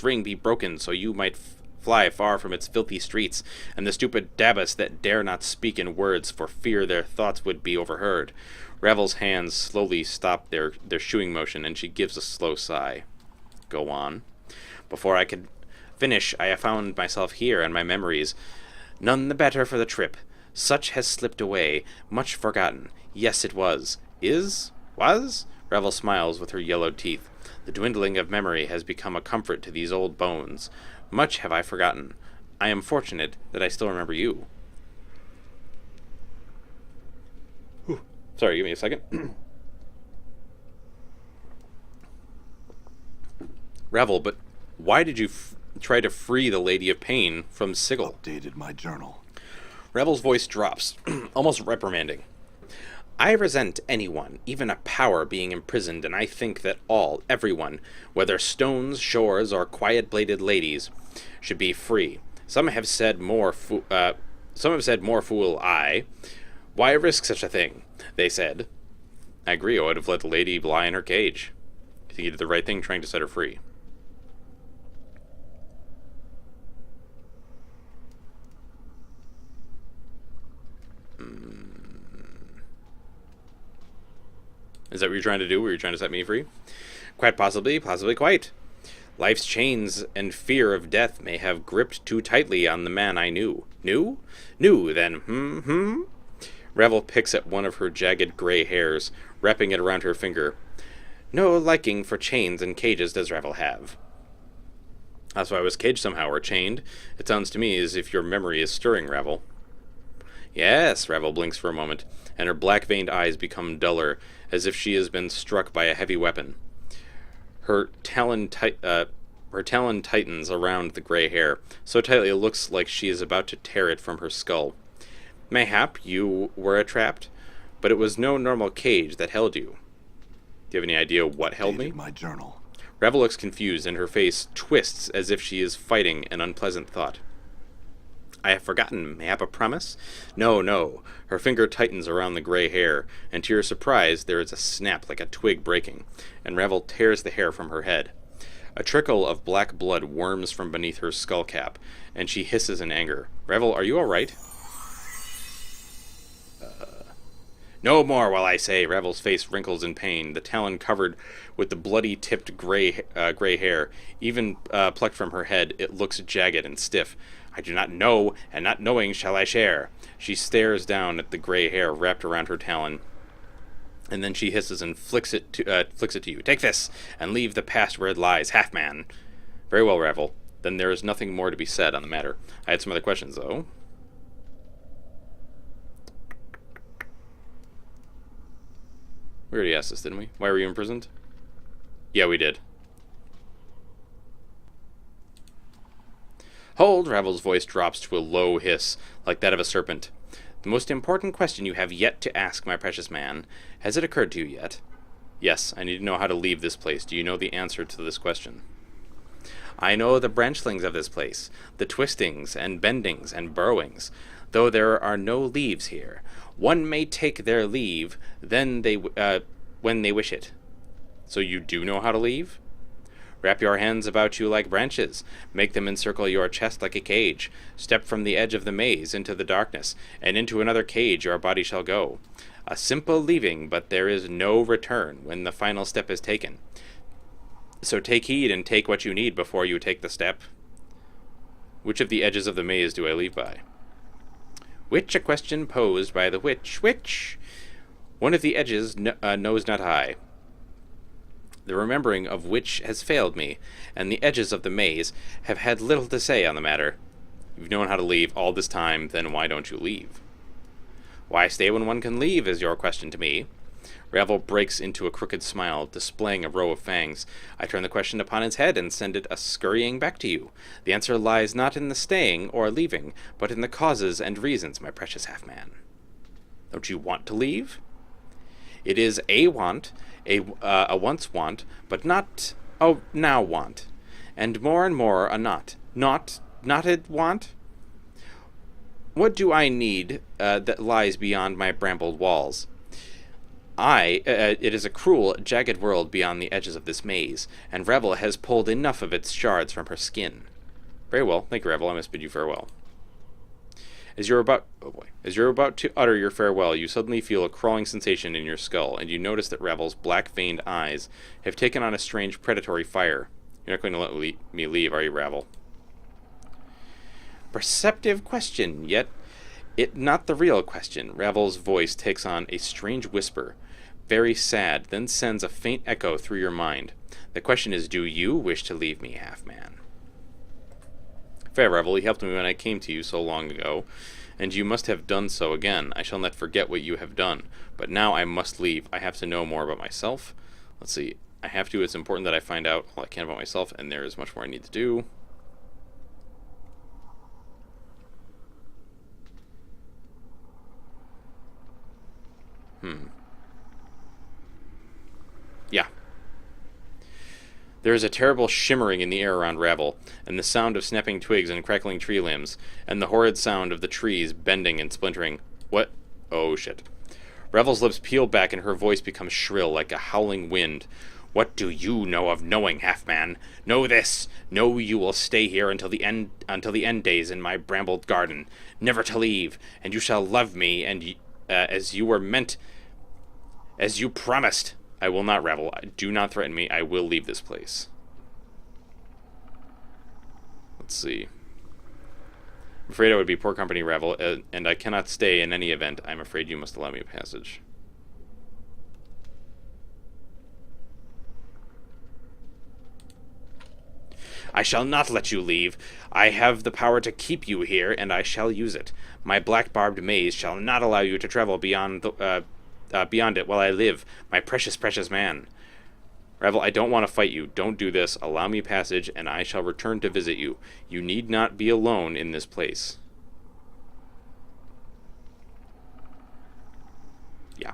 ring be broken, so you might fly far from its filthy streets, and the stupid dabbas that dare not speak in words for fear their thoughts would be overheard. Ravel's hands slowly stop their shooing motion, and she gives a slow sigh. Go on. Before I could finish, I found myself here, and my memories, none the better for the trip. Such has slipped away, much forgotten. Yes, it was. Is? Was? Revel smiles with her yellowed teeth. The dwindling of memory has become a comfort to these old bones. Much have I forgotten. I am fortunate that I still remember you. Whew. Sorry, give me a second. Revel, but why did you try to free the Lady of Pain from Sigil? Updated my journal. Revel's voice drops, almost reprimanding. I resent anyone, even a power, being imprisoned, and I think that everyone, whether stones, shores, or quiet-bladed ladies, should be free. Some have said more fool I. Why risk such a thing? They said. I agree, I would have let the lady lie in her cage. I think you did the right thing trying to set her free. Is that what you're trying to do? Were you trying to set me free? Quite possibly quite. Life's chains and fear of death may have gripped too tightly on the man I knew. Knew? Knew, then, Revel picks at one of her jagged gray hairs, wrapping it around her finger. No liking for chains and cages does Revel have. That's why I was caged somehow, or chained. It sounds to me as if your memory is stirring, Revel. Yes, Revel blinks for a moment, and her black-veined eyes become duller, as if she has been struck by a heavy weapon. Her talon tightens around the gray hair, so tightly it looks like she is about to tear it from her skull. Mayhap you were trapped, but it was no normal cage that held you. Do you have any idea what held me? My journal. Revel looks confused, and her face twists as if she is fighting an unpleasant thought. I have forgotten. Mayhap a promise? No. Her finger tightens around the gray hair, and to your surprise, there is a snap like a twig breaking, and Revel tears the hair from her head. A trickle of black blood worms from beneath her skull cap, and she hisses in anger. Revel, are you all right? No more, while I say. Revel's face wrinkles in pain, the talon covered with the bloody-tipped gray hair. Even plucked from her head, it looks jagged and stiff. I do not know, and not knowing shall I share. She stares down at the gray hair wrapped around her talon, and then she hisses and flicks it to you. Take this, and leave the past where it lies, half-man. Very well, Revel. Then there is nothing more to be said on the matter. I had some other questions, though. We already asked this, didn't we? Why were you imprisoned? Yeah, we did. Hold! Revel's voice drops to a low hiss, like that of a serpent. The most important question you have yet to ask, my precious man. Has it occurred to you yet? Yes, I need to know how to leave this place. Do you know the answer to this question? I know the branchlings of this place, the twistings and bendings and burrowings, though there are no leaves here. One may take their leave when they wish it. So you do know how to leave? Wrap your hands about you like branches. Make them encircle your chest like a cage. Step from the edge of the maze into the darkness, and into another cage your body shall go. A simple leaving, but there is no return when the final step is taken. So take heed and take what you need before you take the step. Which of the edges of the maze do I leave by? Which a question posed by the witch. Which? One of the edges knows not I. The remembering of which has failed me, and the edges of the maze have had little to say on the matter. You've known how to leave all this time, then why don't you leave? Why stay when one can leave, is your question to me. Revel breaks into a crooked smile, displaying a row of fangs. I turn the question upon its head and send it scurrying back to you. The answer lies not in the staying or leaving, but in the causes and reasons, my precious half-man. Don't you want to leave? It is a want, a once want, but not a now want, and more a not a want. What do I need that lies beyond my brambled walls? It is a cruel, jagged world beyond the edges of this maze, and Revel has pulled enough of its shards from her skin. Very well, thank you, Revel. I must bid you farewell. As you're about to utter your farewell, you suddenly feel a crawling sensation in your skull, and you notice that Revel's black-veined eyes have taken on a strange predatory fire. You're not going to let me leave, are you, Revel? Perceptive question, yet Not the real question. Ravel's voice takes on a strange whisper, very sad, then sends a faint echo through your mind. The question is, do you wish to leave me, half-man? Fair Revel, he helped me when I came to you so long ago, and you must have done so again. I shall not forget what you have done, but now I must leave. I have to know more about myself. Let's see. I have to. It's important that I find out all I can about myself, and there is much more I need to do. Yeah. There is a terrible shimmering in the air around Ravel, and the sound of snapping twigs and crackling tree limbs, and the horrid sound of the trees bending and splintering. What? Oh, shit. Ravel's lips peel back and her voice becomes shrill like a howling wind. What do you know of knowing, half-man? Know this. Know you will stay here until the end days in my brambled garden, never to leave, and you shall love me, and as you were meant, as you promised. I will not, Ravel. Do not threaten me. I will leave this place. Let's see. I'm afraid I would be poor company, Ravel, and I cannot stay in any event. I'm afraid you must allow me a passage. I shall not let you leave. I have the power to keep you here, and I shall use it. My black-barbed maze shall not allow you to travel beyond it while I live, my precious, precious man. Ravel, I don't want to fight you. Don't do this. Allow me passage, and I shall return to visit you. You need not be alone in this place. Yeah.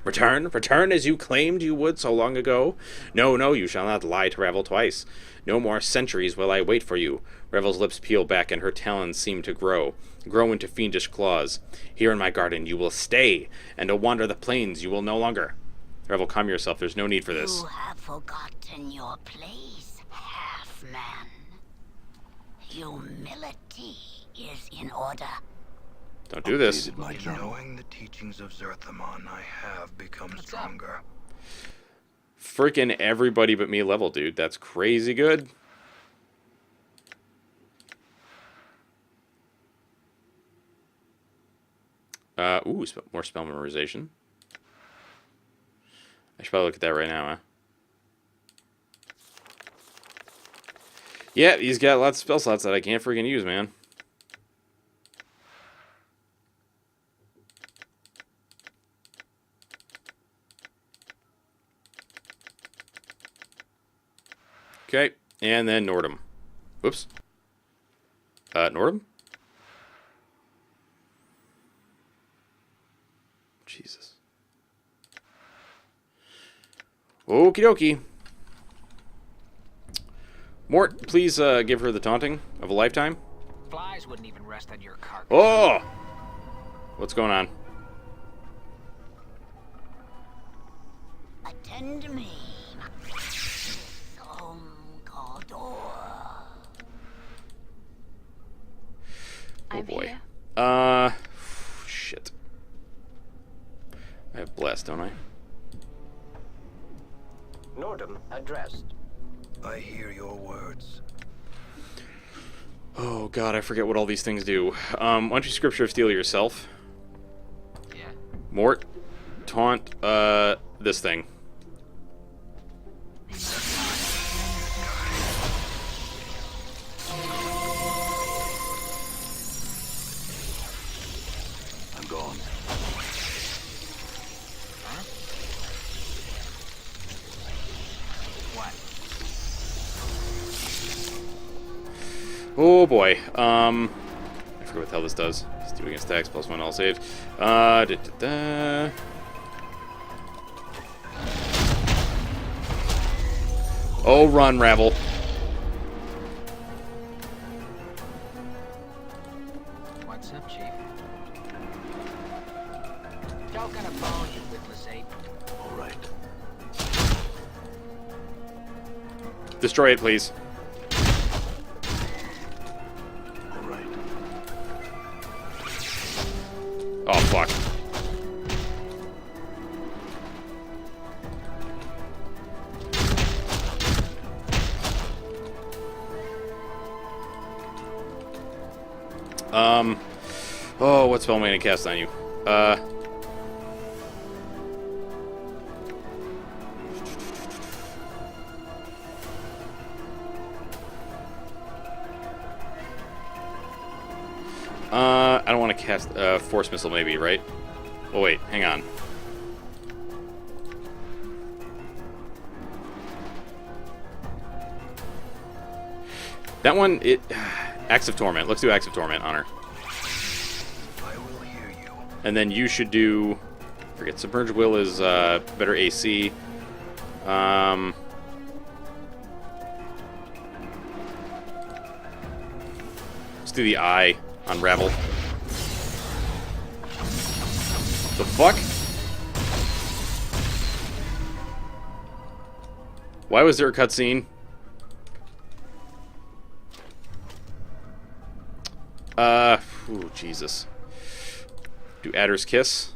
Return? Return as you claimed you would so long ago? No, no, you shall not lie to Ravel twice. No more centuries will I wait for you. Ravel's lips peel back, and her talons seem to grow into fiendish claws. Here in my garden you will stay, and to wander the plains you will no longer. Ravel, calm yourself. There's no need for this. You have forgotten your place, half-man. Humility is in order. Don't do this. My journal. Knowing the teachings of Zerthamon, I have become stronger. Freaking everybody but me level, dude. That's crazy good. Ooh, more spell memorization. I should probably look at that right now, huh? Yeah, he's got lots of spell slots that I can't freaking use, man. Okay, and then Nordum. Whoops. Nordum? Jesus. Okie dokie. Mort, please give her the taunting of a lifetime. Flies wouldn't even rest on your carcass. Oh! What's going on? Attend me. Oh boy. Here. Shit. I have blessed, don't I? Nordum addressed. I hear your words. Oh god, I forget what all these things do. Why don't you Scripture of Steel yourself? Yeah. Mort, taunt, this thing. I'm gone. Huh? What? Oh boy. I forget what the hell this does. Just do against attacks, +1 all saves. Oh, run, Ravel. What's up, Chief? Joke on a bone, you witless ape. All right. Destroy it, please. All right. Oh, fuck. Oh, what spell am I gonna cast on you? I don't want to cast Force Missile, maybe, right? Oh, wait, hang on. That one, Axe of Torment. Let's do Axe of Torment on her. I will hear you. And then you should do... Forget, Submerge Will is better AC. Let's do the Eye on Ravel. The fuck? Why was there a cutscene? Ooh, Jesus. Do Adder's Kiss.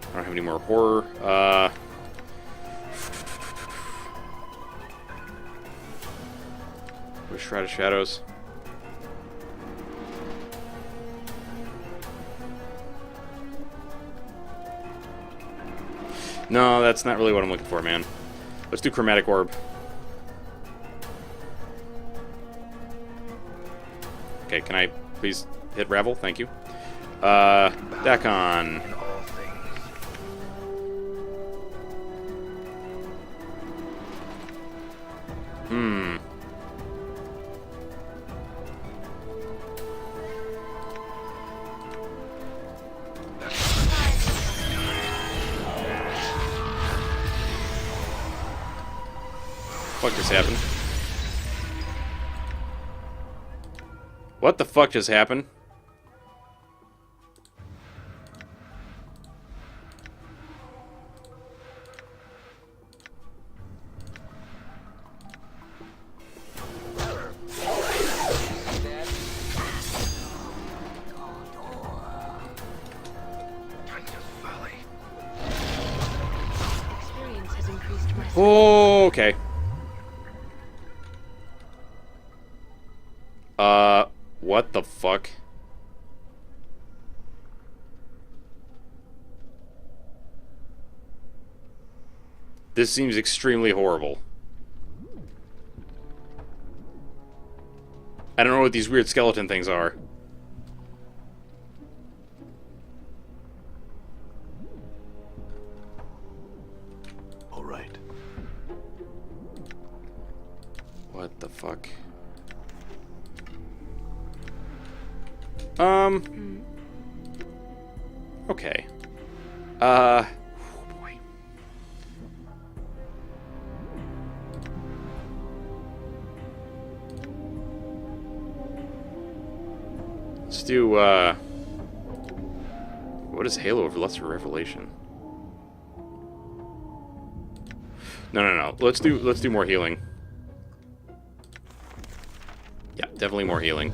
I don't have any more horror. Shroud of Shadows. No, that's not really what I'm looking for, man. Let's do Chromatic Orb. Okay, can I please hit Ravel? Thank you. Dakon. In all things. What just happened? What the fuck just happened? Experience has increased my Oh, okay. What the fuck? This seems extremely horrible. I don't know what these weird skeleton things are. All right. What the fuck? Okay. Oh boy. Let's do, what is Halo of Lesser Revelation? No. Let's do more healing. Yeah, definitely more healing.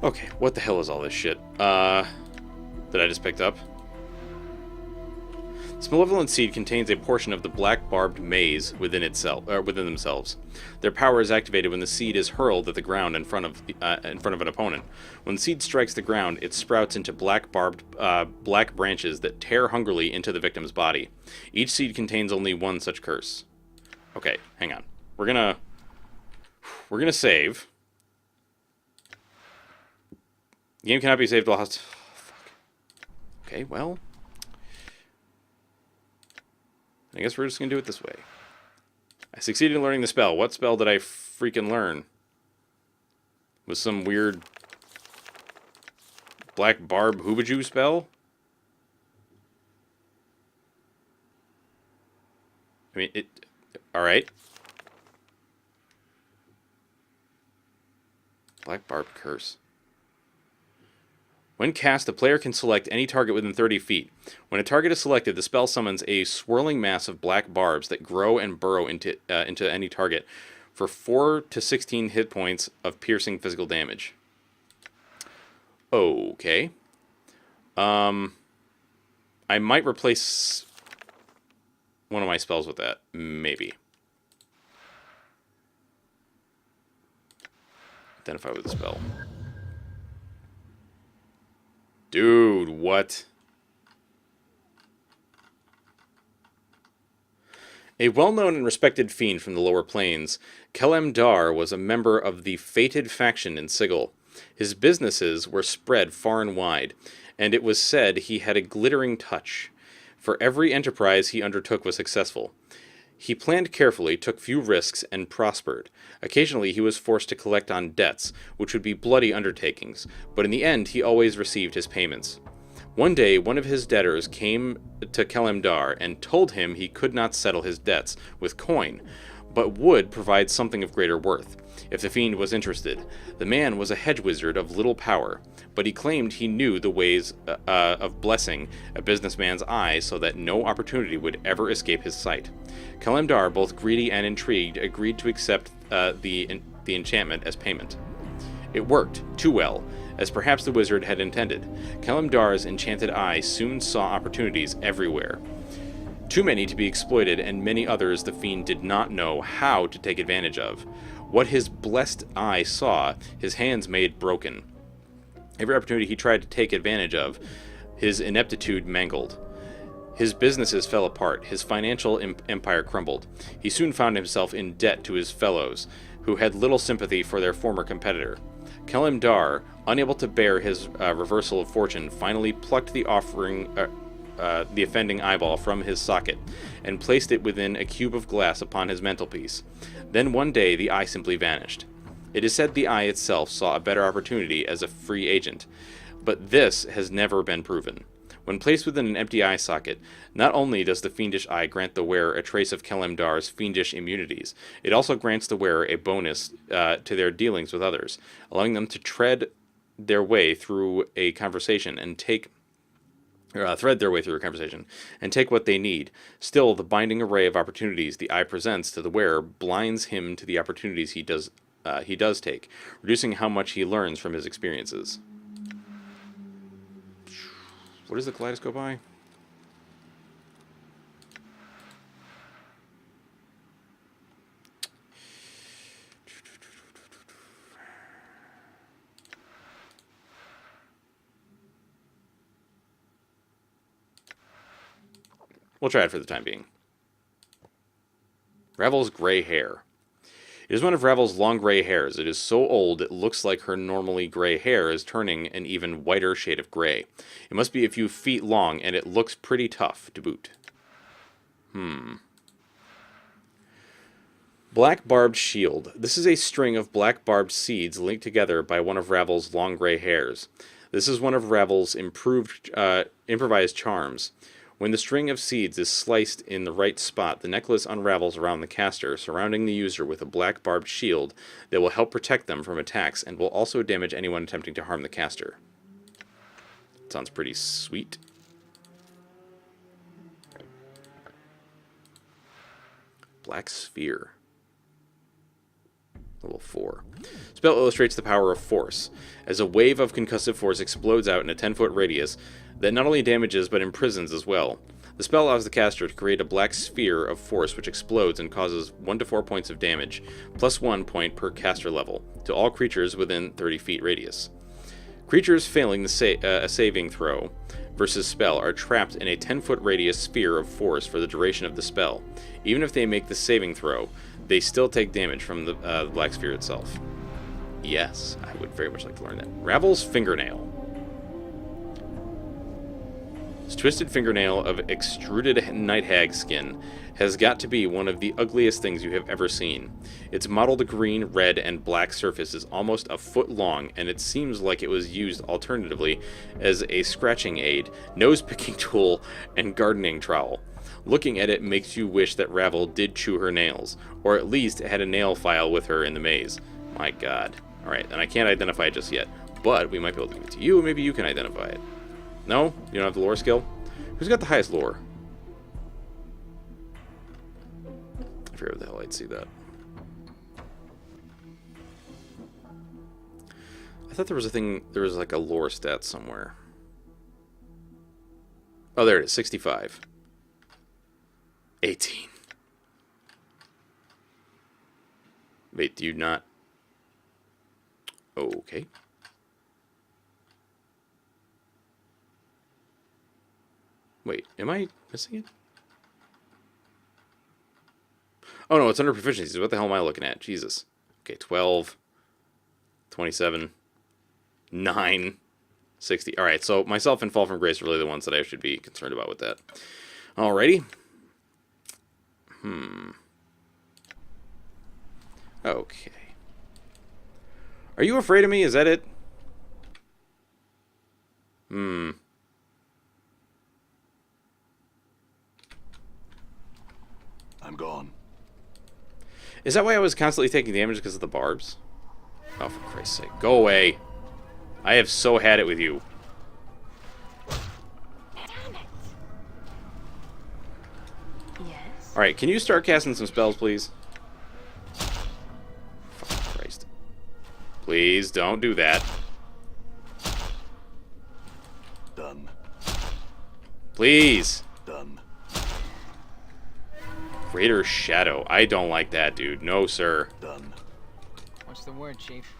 Okay, what the hell is all this shit? That I just picked up? This malevolent seed contains a portion of the black barbed maze within themselves. Their power is activated when the seed is hurled at the ground in front of an opponent. When the seed strikes the ground, it sprouts into black branches that tear hungrily into the victim's body. Each seed contains only one such curse. Okay, hang on. We're gonna save. The game cannot be saved while hostile. Fuck. Okay, well. I guess we're just going to do it this way. I succeeded in learning the spell. What spell did I freaking learn? Was some weird Black Barb Hoobajoo spell? I mean, alright. Black Barb Curse. When cast, the player can select any target within 30 feet. When a target is selected, the spell summons a swirling mass of black barbs that grow and burrow into any target for 4 to 16 hit points of piercing physical damage. Okay. I might replace one of my spells with that. Maybe. Identify with the spell. Dude, what? A well-known and respected fiend from the lower planes, Kelemdar was a member of the fated faction in Sigil. His businesses were spread far and wide, and it was said he had a glittering touch. For every enterprise he undertook was successful. He planned carefully, took few risks, and prospered. Occasionally he was forced to collect on debts, which would be bloody undertakings, but in the end he always received his payments. One day, one of his debtors came to Kelemdar and told him he could not settle his debts with coin, but would provide something of greater worth, if the fiend was interested. The man was a hedge wizard of little power, but he claimed he knew the ways of blessing a businessman's eyes so that no opportunity would ever escape his sight. Kelemdar, both greedy and intrigued, agreed to accept the enchantment as payment. It worked, too well, as perhaps the wizard had intended. Kelemdar's enchanted eye soon saw opportunities everywhere. Too many to be exploited, and many others the fiend did not know how to take advantage of. What his blessed eye saw, his hands made broken. Every opportunity he tried to take advantage of, his ineptitude mangled. His businesses fell apart, his financial empire crumbled. He soon found himself in debt to his fellows, who had little sympathy for their former competitor. Kelemdar, unable to bear his reversal of fortune, finally plucked the offending eyeball from his socket, and placed it within a cube of glass upon his mantelpiece. Then one day the eye simply vanished. It is said the eye itself saw a better opportunity as a free agent, but this has never been proven. When placed within an empty eye socket, not only does the fiendish eye grant the wearer a trace of Kelemdar's fiendish immunities, it also grants the wearer a bonus to their dealings with others, allowing them to thread their way through a conversation and take what they need. Still, the binding array of opportunities the eye presents to the wearer blinds him to the opportunities he does take, reducing how much he learns from his experiences. What does the kaleidoscope eye? We'll try it for the time being. Ravel's gray hair. It is one of Ravel's long gray hairs. It is so old it looks like her normally gray hair is turning an even whiter shade of gray. It must be a few feet long, and it looks pretty tough to boot. Black Barbed Shield. This is a string of black barbed seeds linked together by one of Ravel's long gray hairs. This is one of Ravel's improvised charms. When the string of seeds is sliced in the right spot, the necklace unravels around the caster, surrounding the user with a black barbed shield that will help protect them from attacks and will also damage anyone attempting to harm the caster. Sounds pretty sweet. Black Sphere. Level 4. Spell illustrates the power of force. As a wave of concussive force explodes out in a 10-foot radius that not only damages but imprisons as well. The spell allows the caster to create a black sphere of force which explodes and causes 1 to 4 points of damage, plus 1 point per caster level, to all creatures within 30 feet radius. Creatures failing a saving throw versus spell are trapped in a 10-foot radius sphere of force for the duration of the spell. Even if they make the saving throw, they still take damage from the black sphere itself. Yes, I would very much like to learn that. Ravel's Fingernail. This twisted fingernail of extruded night hag skin has got to be one of the ugliest things you have ever seen. Its mottled green, red, and black surface is almost a foot long, and it seems like it was used alternatively as a scratching aid, nose-picking tool, and gardening trowel. Looking at it makes you wish that Ravel did chew her nails, or at least had a nail file with her in the maze. My god. Alright, and I can't identify it just yet, but we might be able to give it to you, and maybe you can identify it. No? You don't have the lore skill? Who's got the highest lore? I forget where the hell I'd see that. I thought there was a thing, there was like a lore stat somewhere. Oh, there it is, 65. 18. Wait, do you not? Okay. Wait, am I missing it? Oh no, it's under proficiencies. What the hell am I looking at? Jesus. Okay, 12, 27, 9, 60. Alright, so myself and Fall from Grace are really the ones that I should be concerned about with that. Alrighty. Okay. Are you afraid of me? Is that it? I'm gone. Is that why I was constantly taking damage because of the barbs? Oh, for Christ's sake. Go away. I have so had it with you. Yes. Alright, can you start casting some spells, please? Fucking Christ. Please, don't do that. Done. Please. Done. Greater Shadow. I don't like that, dude. No, sir. Done. What's the word, Chief?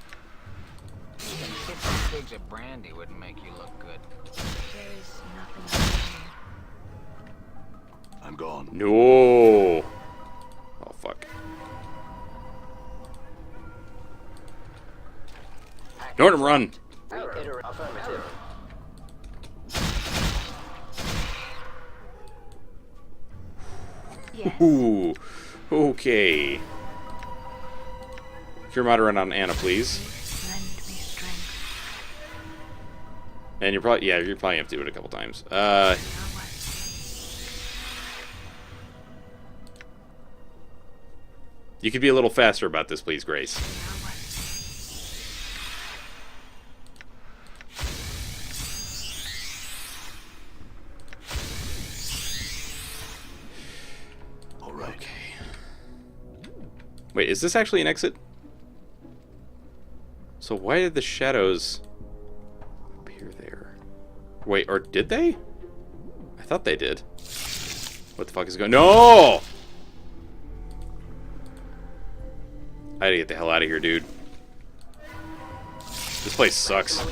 Even 50 twigs of brandy wouldn't make you look good. There's nothing. I'm gone. No. Oh, fuck. Norton, run. Reiterate affirmative. Yes. Ooh. Okay. Cure Moderate on Anna, please. Lend me strength. And you're probably, yeah, you probably have to do it a couple times. You could be a little faster about this, please, Grace. All right. Okay. Wait, is this actually an exit? So why did the shadows appear there? Wait, or did they? I thought they did. What the fuck is going? No! I gotta get the hell out of here, dude. This place sucks.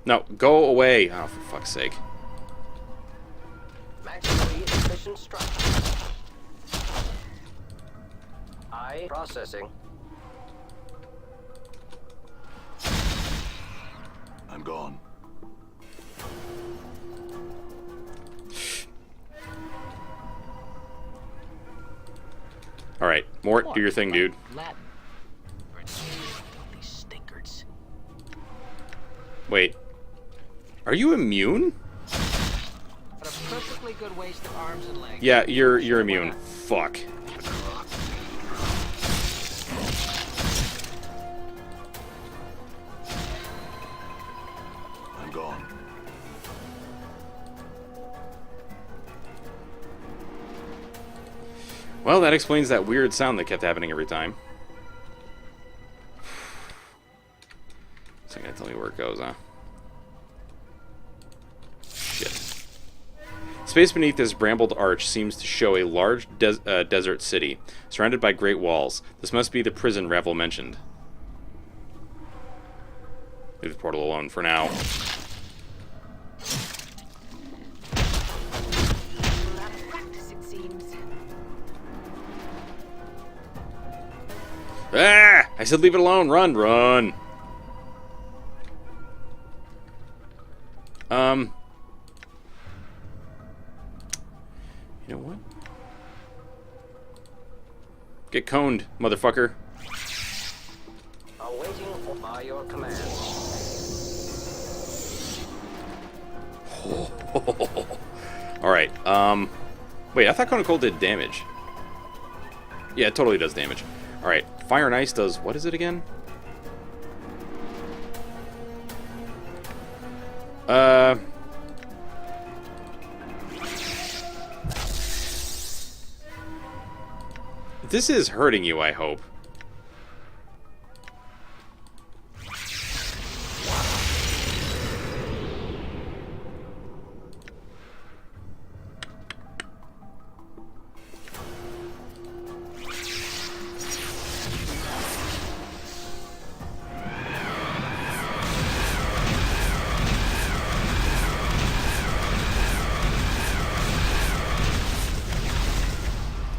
No, go away. Oh, for fuck's sake. Maximally efficient strike. Processing. I'm gone. Alright, Mort, do your thing, dude. Latin. These stinkers. Wait. Are you immune? But a perfectly good waste of arms and legs. Yeah, you're immune. Fuck. I'm gone. Well, that explains that weird sound that kept happening every time. It's not gonna tell me where it goes, huh? Shit. Space beneath this brambled arch seems to show a large desert city, surrounded by great walls. This must be the prison Ravel mentioned. Leave the portal alone for now. Out of practice, it seems. Ah! I said leave it alone. Run, run. You know what? Get coned, motherfucker. Awaiting by your command. Alright, wait, I thought Cone of Cold did damage. Yeah, it totally does damage. Alright, Fire and Ice does, what is it again? This is hurting you, I hope.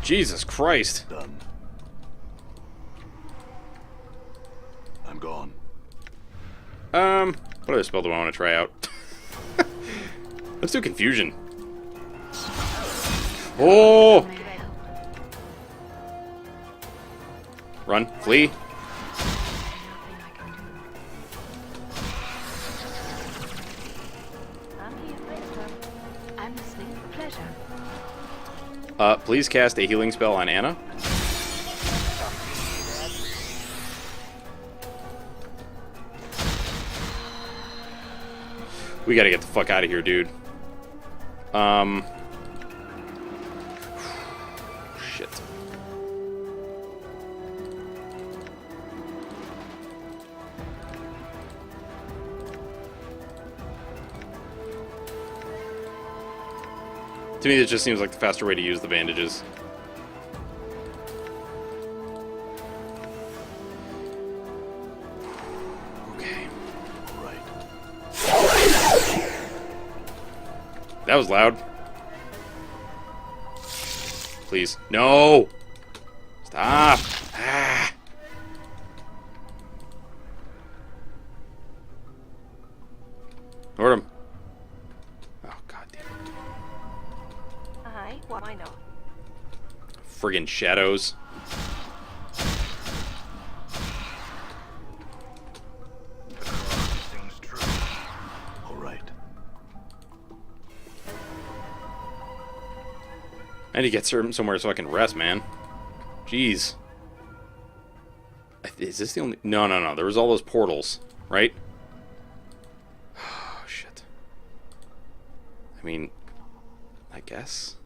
Jesus Christ. Done. I'm gone. What other spell do I want to try out? Let's do Confusion. Oh! Run. Flee. I'm here, Maester. I'm listening for pleasure. Please cast a healing spell on Anna. We gotta get the fuck out of here, dude. Shit. To me, it just seems like the faster way to use the bandages. Okay. All right. That was loud. Please. No! Stop! Ah! Lord him. Oh, god damn it. Aye, why not? Friggin' shadows. Seems true. All right. I need to get somewhere so I can rest, man. Jeez. Is this the only... No, no, no. There was all those portals, right? Oh, shit. I mean, I guess.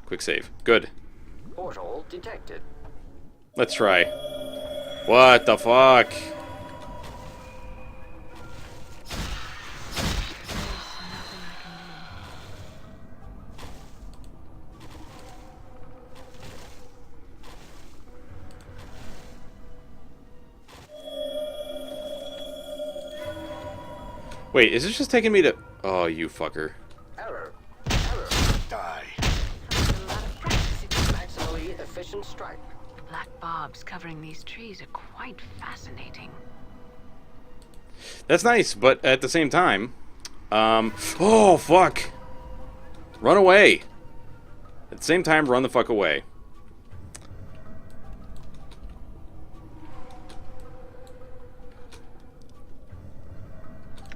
Quick save. Good. Portal detected. Let's try. What the fuck? Wait, is this just taking me to... Oh, you fucker. Error. Error. Die. That's a lot of practice. Maximally efficient strike. The black bobs covering these trees are quite fascinating. That's nice, but at the same time... Oh, fuck! Run away! At the same time, run the fuck away.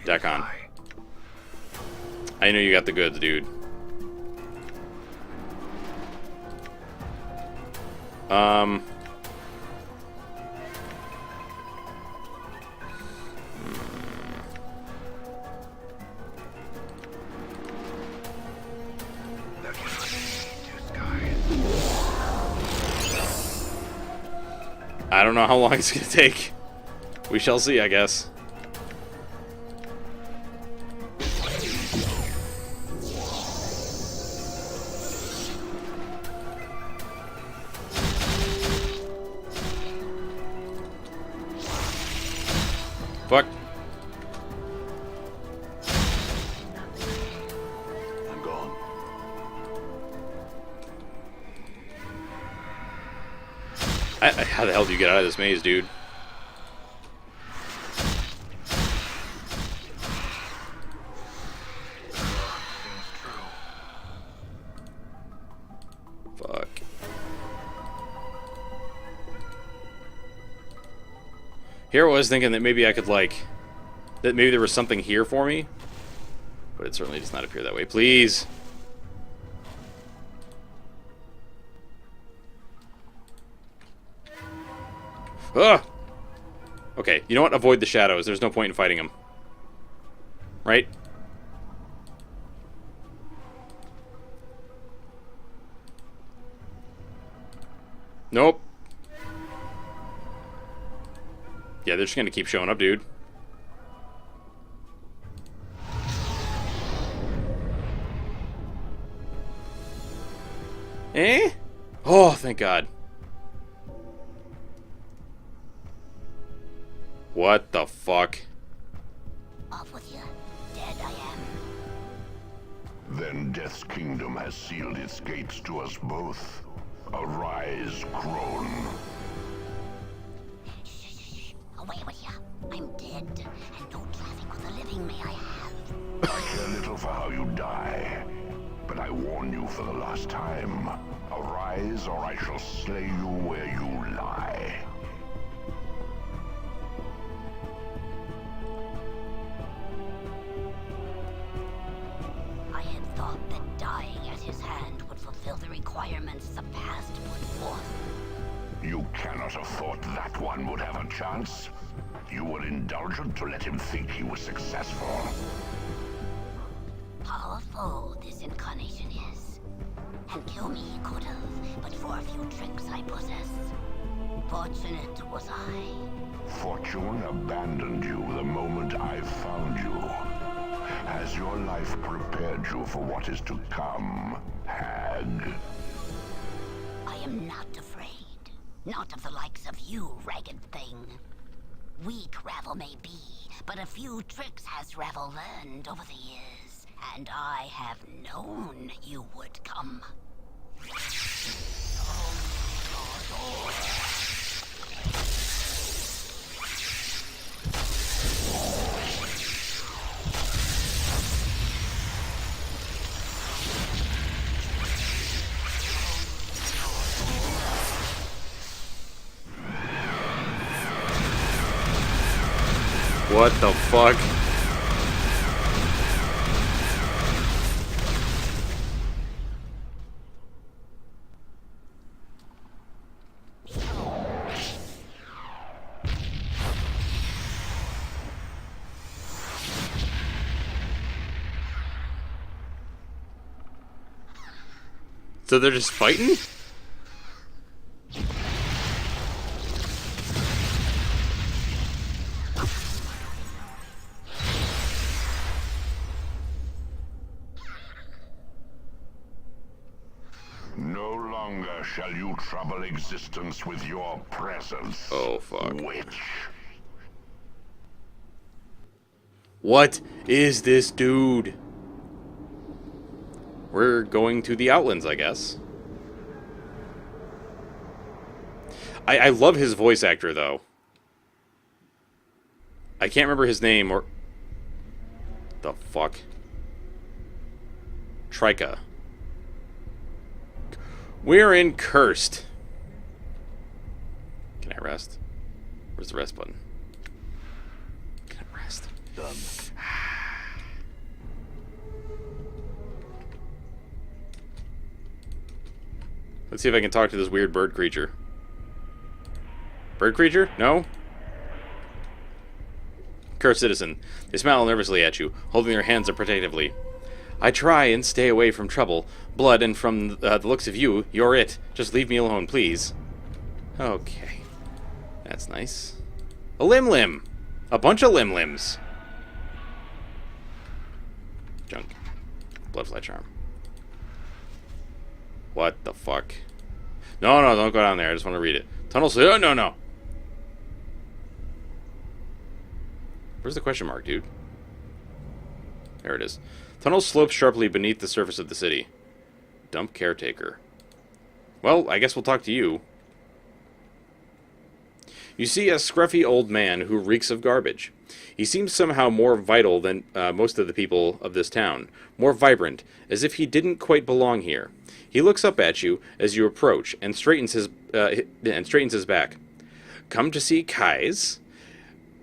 Deck on. I know you got the goods, dude. That was two skies. I don't know how long it's gonna take. We shall see, I guess. Fuck. I'm gone. How the hell do you get out of this maze, dude? Seems true. Fuck. Here I was thinking that maybe I could, like... That maybe there was something here for me. But it certainly does not appear that way. Please! Ugh! Okay, you know what? Avoid the shadows. There's no point in fighting them. Right? Nope. Yeah, they're just gonna keep showing up, dude. Eh? Oh, thank God. What the fuck? Off with you. Dead I am. Then Death's kingdom has sealed its gates to us both. Arise, crone. Shh. Away with you. I'm dead, and no traffic with the living may I have. I care little for how you die, but I warn you for the last time. Arise, or I shall slay you where you lie. I had thought that dying at his hand would fulfill the requirements the past put forth. You cannot have thought that one would have a chance. You were indulgent to let him think he was successful. Powerful this incarnation is. And kill me he could have, but for a few tricks I possess. Fortunate was I. Fortune abandoned you the moment I found you. Has your life prepared you for what is to come, hag? I am not afraid. Not of the likes of you, ragged thing. Weak Ravel may be, but a few tricks has Ravel learned over the years, and I have known you would come. What the fuck? So they're just fighting? No longer shall you trouble existence with your presence. Oh, fuck. Witch. What is this dude? We're going to the Outlands, I guess. I love his voice actor, though. I can't remember his name, or... The fuck? Trika. We're in Cursed. Can I rest? Where's the rest button? Can I rest? Done. Let's see if I can talk to this weird bird creature. Bird creature? No? Cursed citizen. They smile nervously at you, holding their hands up protectively. I try and stay away from trouble, blood, and from the looks of you, you're it. Just leave me alone, please. Okay. That's nice. A limb. A bunch of limbs. Junk. Bloodfly charm. What the fuck? No, don't go down there. I just want to read it. Tunnel... Oh, no. Where's the question mark, dude? There it is. Tunnel slopes sharply beneath the surface of the city. Dump caretaker. Well, I guess we'll talk to you. You see a scruffy old man who reeks of garbage. He seems somehow more vital than most of the people of this town. More vibrant, as if he didn't quite belong here. He looks up at you as you approach and straightens his back. Come to see Kais?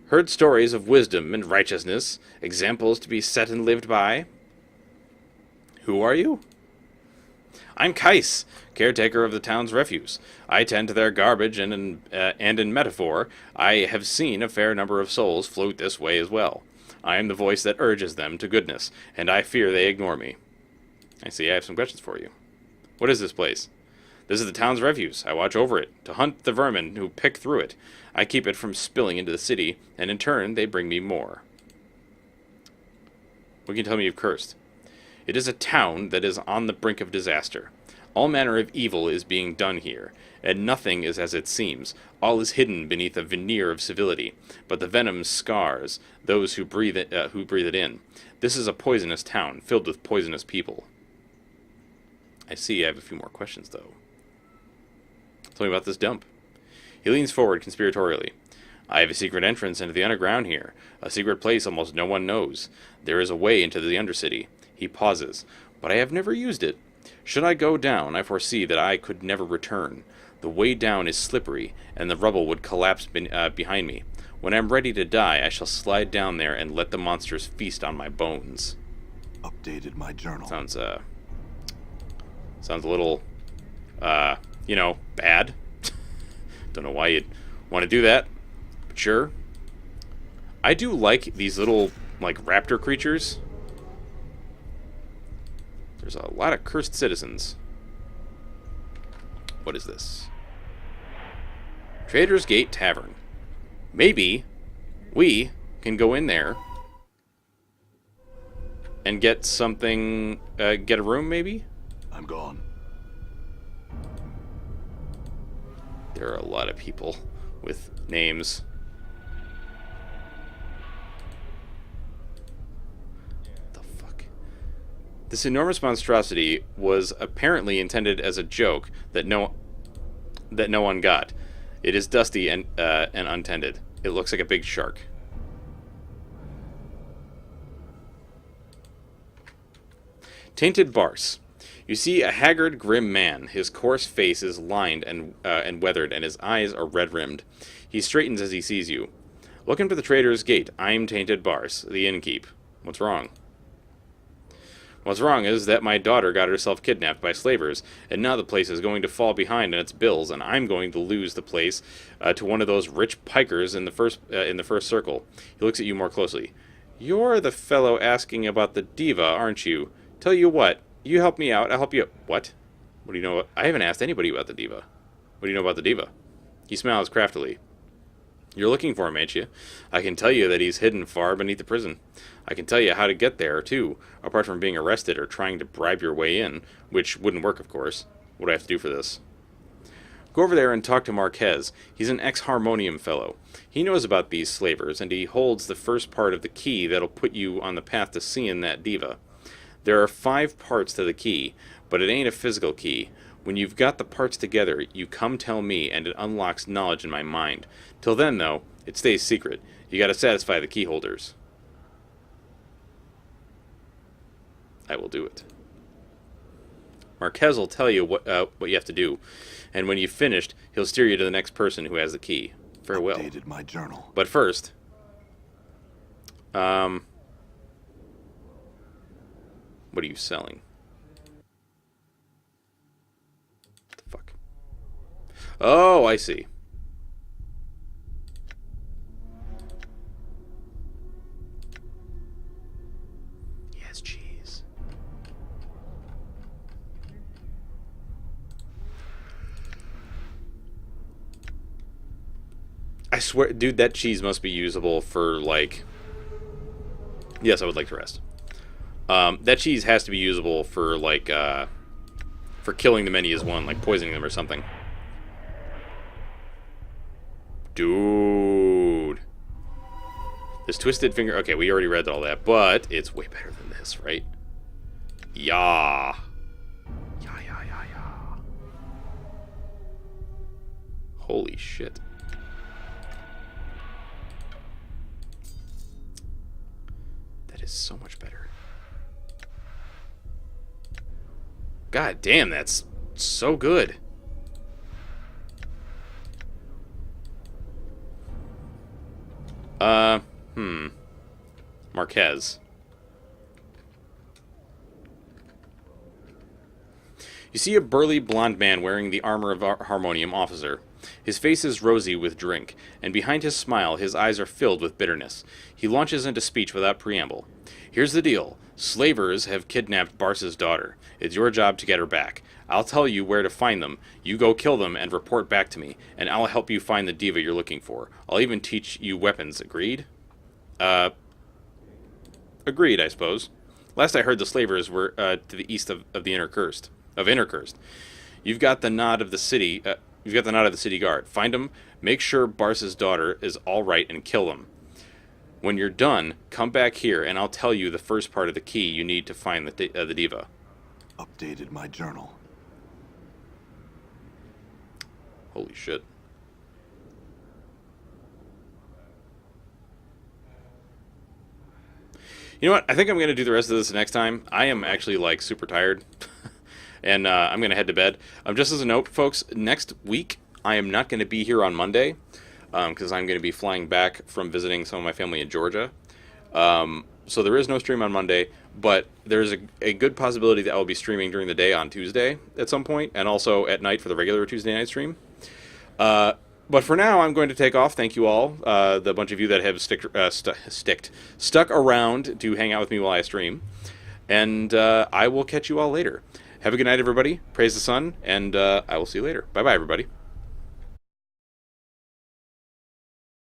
Heard stories of wisdom and righteousness, examples to be set and lived by? Who are you? I'm Kais, caretaker of the town's refuse. I tend to their garbage, and in metaphor, I have seen a fair number of souls float this way as well. I am the voice that urges them to goodness, and I fear they ignore me. I see. I have some questions for you. What is this place? This is the town's refuse. I watch over it, to hunt the vermin who pick through it. I keep it from spilling into the city, and in turn, they bring me more. What can you tell me you've cursed? It is a town that is on the brink of disaster. All manner of evil is being done here, and nothing is as it seems. All is hidden beneath a veneer of civility, but the venom scars those who breathe it in. This is a poisonous town, filled with poisonous people. I see I have a few more questions, though. Tell me about this dump. He leans forward conspiratorially. I have a secret entrance into the underground here, a secret place almost no one knows. There is a way into the Undercity. He pauses, but I have never used it. Should I go down, I foresee that I could never return. The way down is slippery, and the rubble would collapse behind me. When I'm ready to die, I shall slide down there and let the monsters feast on my bones. Updated my journal. Sounds a little, bad. Don't know why you'd want to do that, but sure. I do like these little, raptor creatures. There's a lot of cursed citizens. What is this? Trader's Gate Tavern. Maybe we can go in there and get something, get a room, maybe? I'm gone. There are a lot of people with names. The fuck? This enormous monstrosity was apparently intended as a joke that no one got. It is dusty and untended. It looks like a big shark. Tainted Barse. You see a haggard, grim man. His coarse face is lined and weathered, and his eyes are red-rimmed. He straightens as he sees you. Welcome to the Trader's Gate. I'm Tainted Barse, the innkeep. What's wrong? What's wrong is that my daughter got herself kidnapped by slavers, and now the place is going to fall behind in its bills, and I'm going to lose the place to one of those rich pikers in the first circle. He looks at you more closely. You're the fellow asking about the diva, aren't you? Tell you what, you help me out, I'll help you. What? What do you know? I haven't asked anybody about the diva. What do you know about the diva? He smiles craftily. You're looking for him, ain't you? I can tell you that he's hidden far beneath the prison. I can tell you how to get there, too, apart from being arrested or trying to bribe your way in, which wouldn't work, of course. What do I have to do for this? Go over there and talk to Marquez. He's an ex-harmonium fellow. He knows about these slavers, and he holds the first part of the key that'll put you on the path to seeing that diva. There are 5 parts to the key, but it ain't a physical key. When you've got the parts together, you come tell me, and it unlocks knowledge in my mind. Till then, though, it stays secret. You gotta satisfy the key holders. I will do it. Marquez will tell you what you have to do, and when you've finished, he'll steer you to the next person who has the key. Farewell. Updated my journal. But first, what are you selling? What the fuck? Oh, I see. Yes, cheese. I swear, dude, that cheese must be usable for, like... Yes, I would like to rest. That cheese has to be usable for, like, for killing the many as one, like poisoning them or something. Dude. This twisted finger... Okay, we already read all that, but it's way better than this, right? Yeah. Yeah, yeah, yeah, yeah. Holy shit. That is so much better. God damn, that's so good. Marquez. You see a burly blonde man wearing the armor of a harmonium officer. His face is rosy with drink, and behind his smile, his eyes are filled with bitterness. He launches into speech without preamble. Here's the deal. Slavers have kidnapped Bars's daughter. It's your job to get her back. I'll tell you where to find them. You go kill them and report back to me, and I'll help you find the diva you're looking for. I'll even teach you weapons. Agreed? Agreed, I suppose. Last I heard, the slavers were to the east of the Inner Cursed. You've got the nod of the city. You've got the nod of the city guard. Find them. Make sure Bars's daughter is all right, and kill them. When you're done, come back here, and I'll tell you the first part of the key you need to find the diva. Updated my journal. Holy shit. You know what? I think I'm going to do the rest of this next time. I am actually, like, super tired. And I'm going to head to bed. Just as a note, folks, next week I am not going to be here on Monday because I'm going to be flying back from visiting some of my family in Georgia. So there is no stream on Monday, but there's a good possibility that I will be streaming during the day on Tuesday at some point, and also at night for the regular Tuesday night stream. But for now, I'm going to take off. Thank you all, the bunch of you that have stuck around to hang out with me while I stream. And I will catch you all later. Have a good night, everybody. Praise the sun, and I will see you later. Bye-bye, everybody.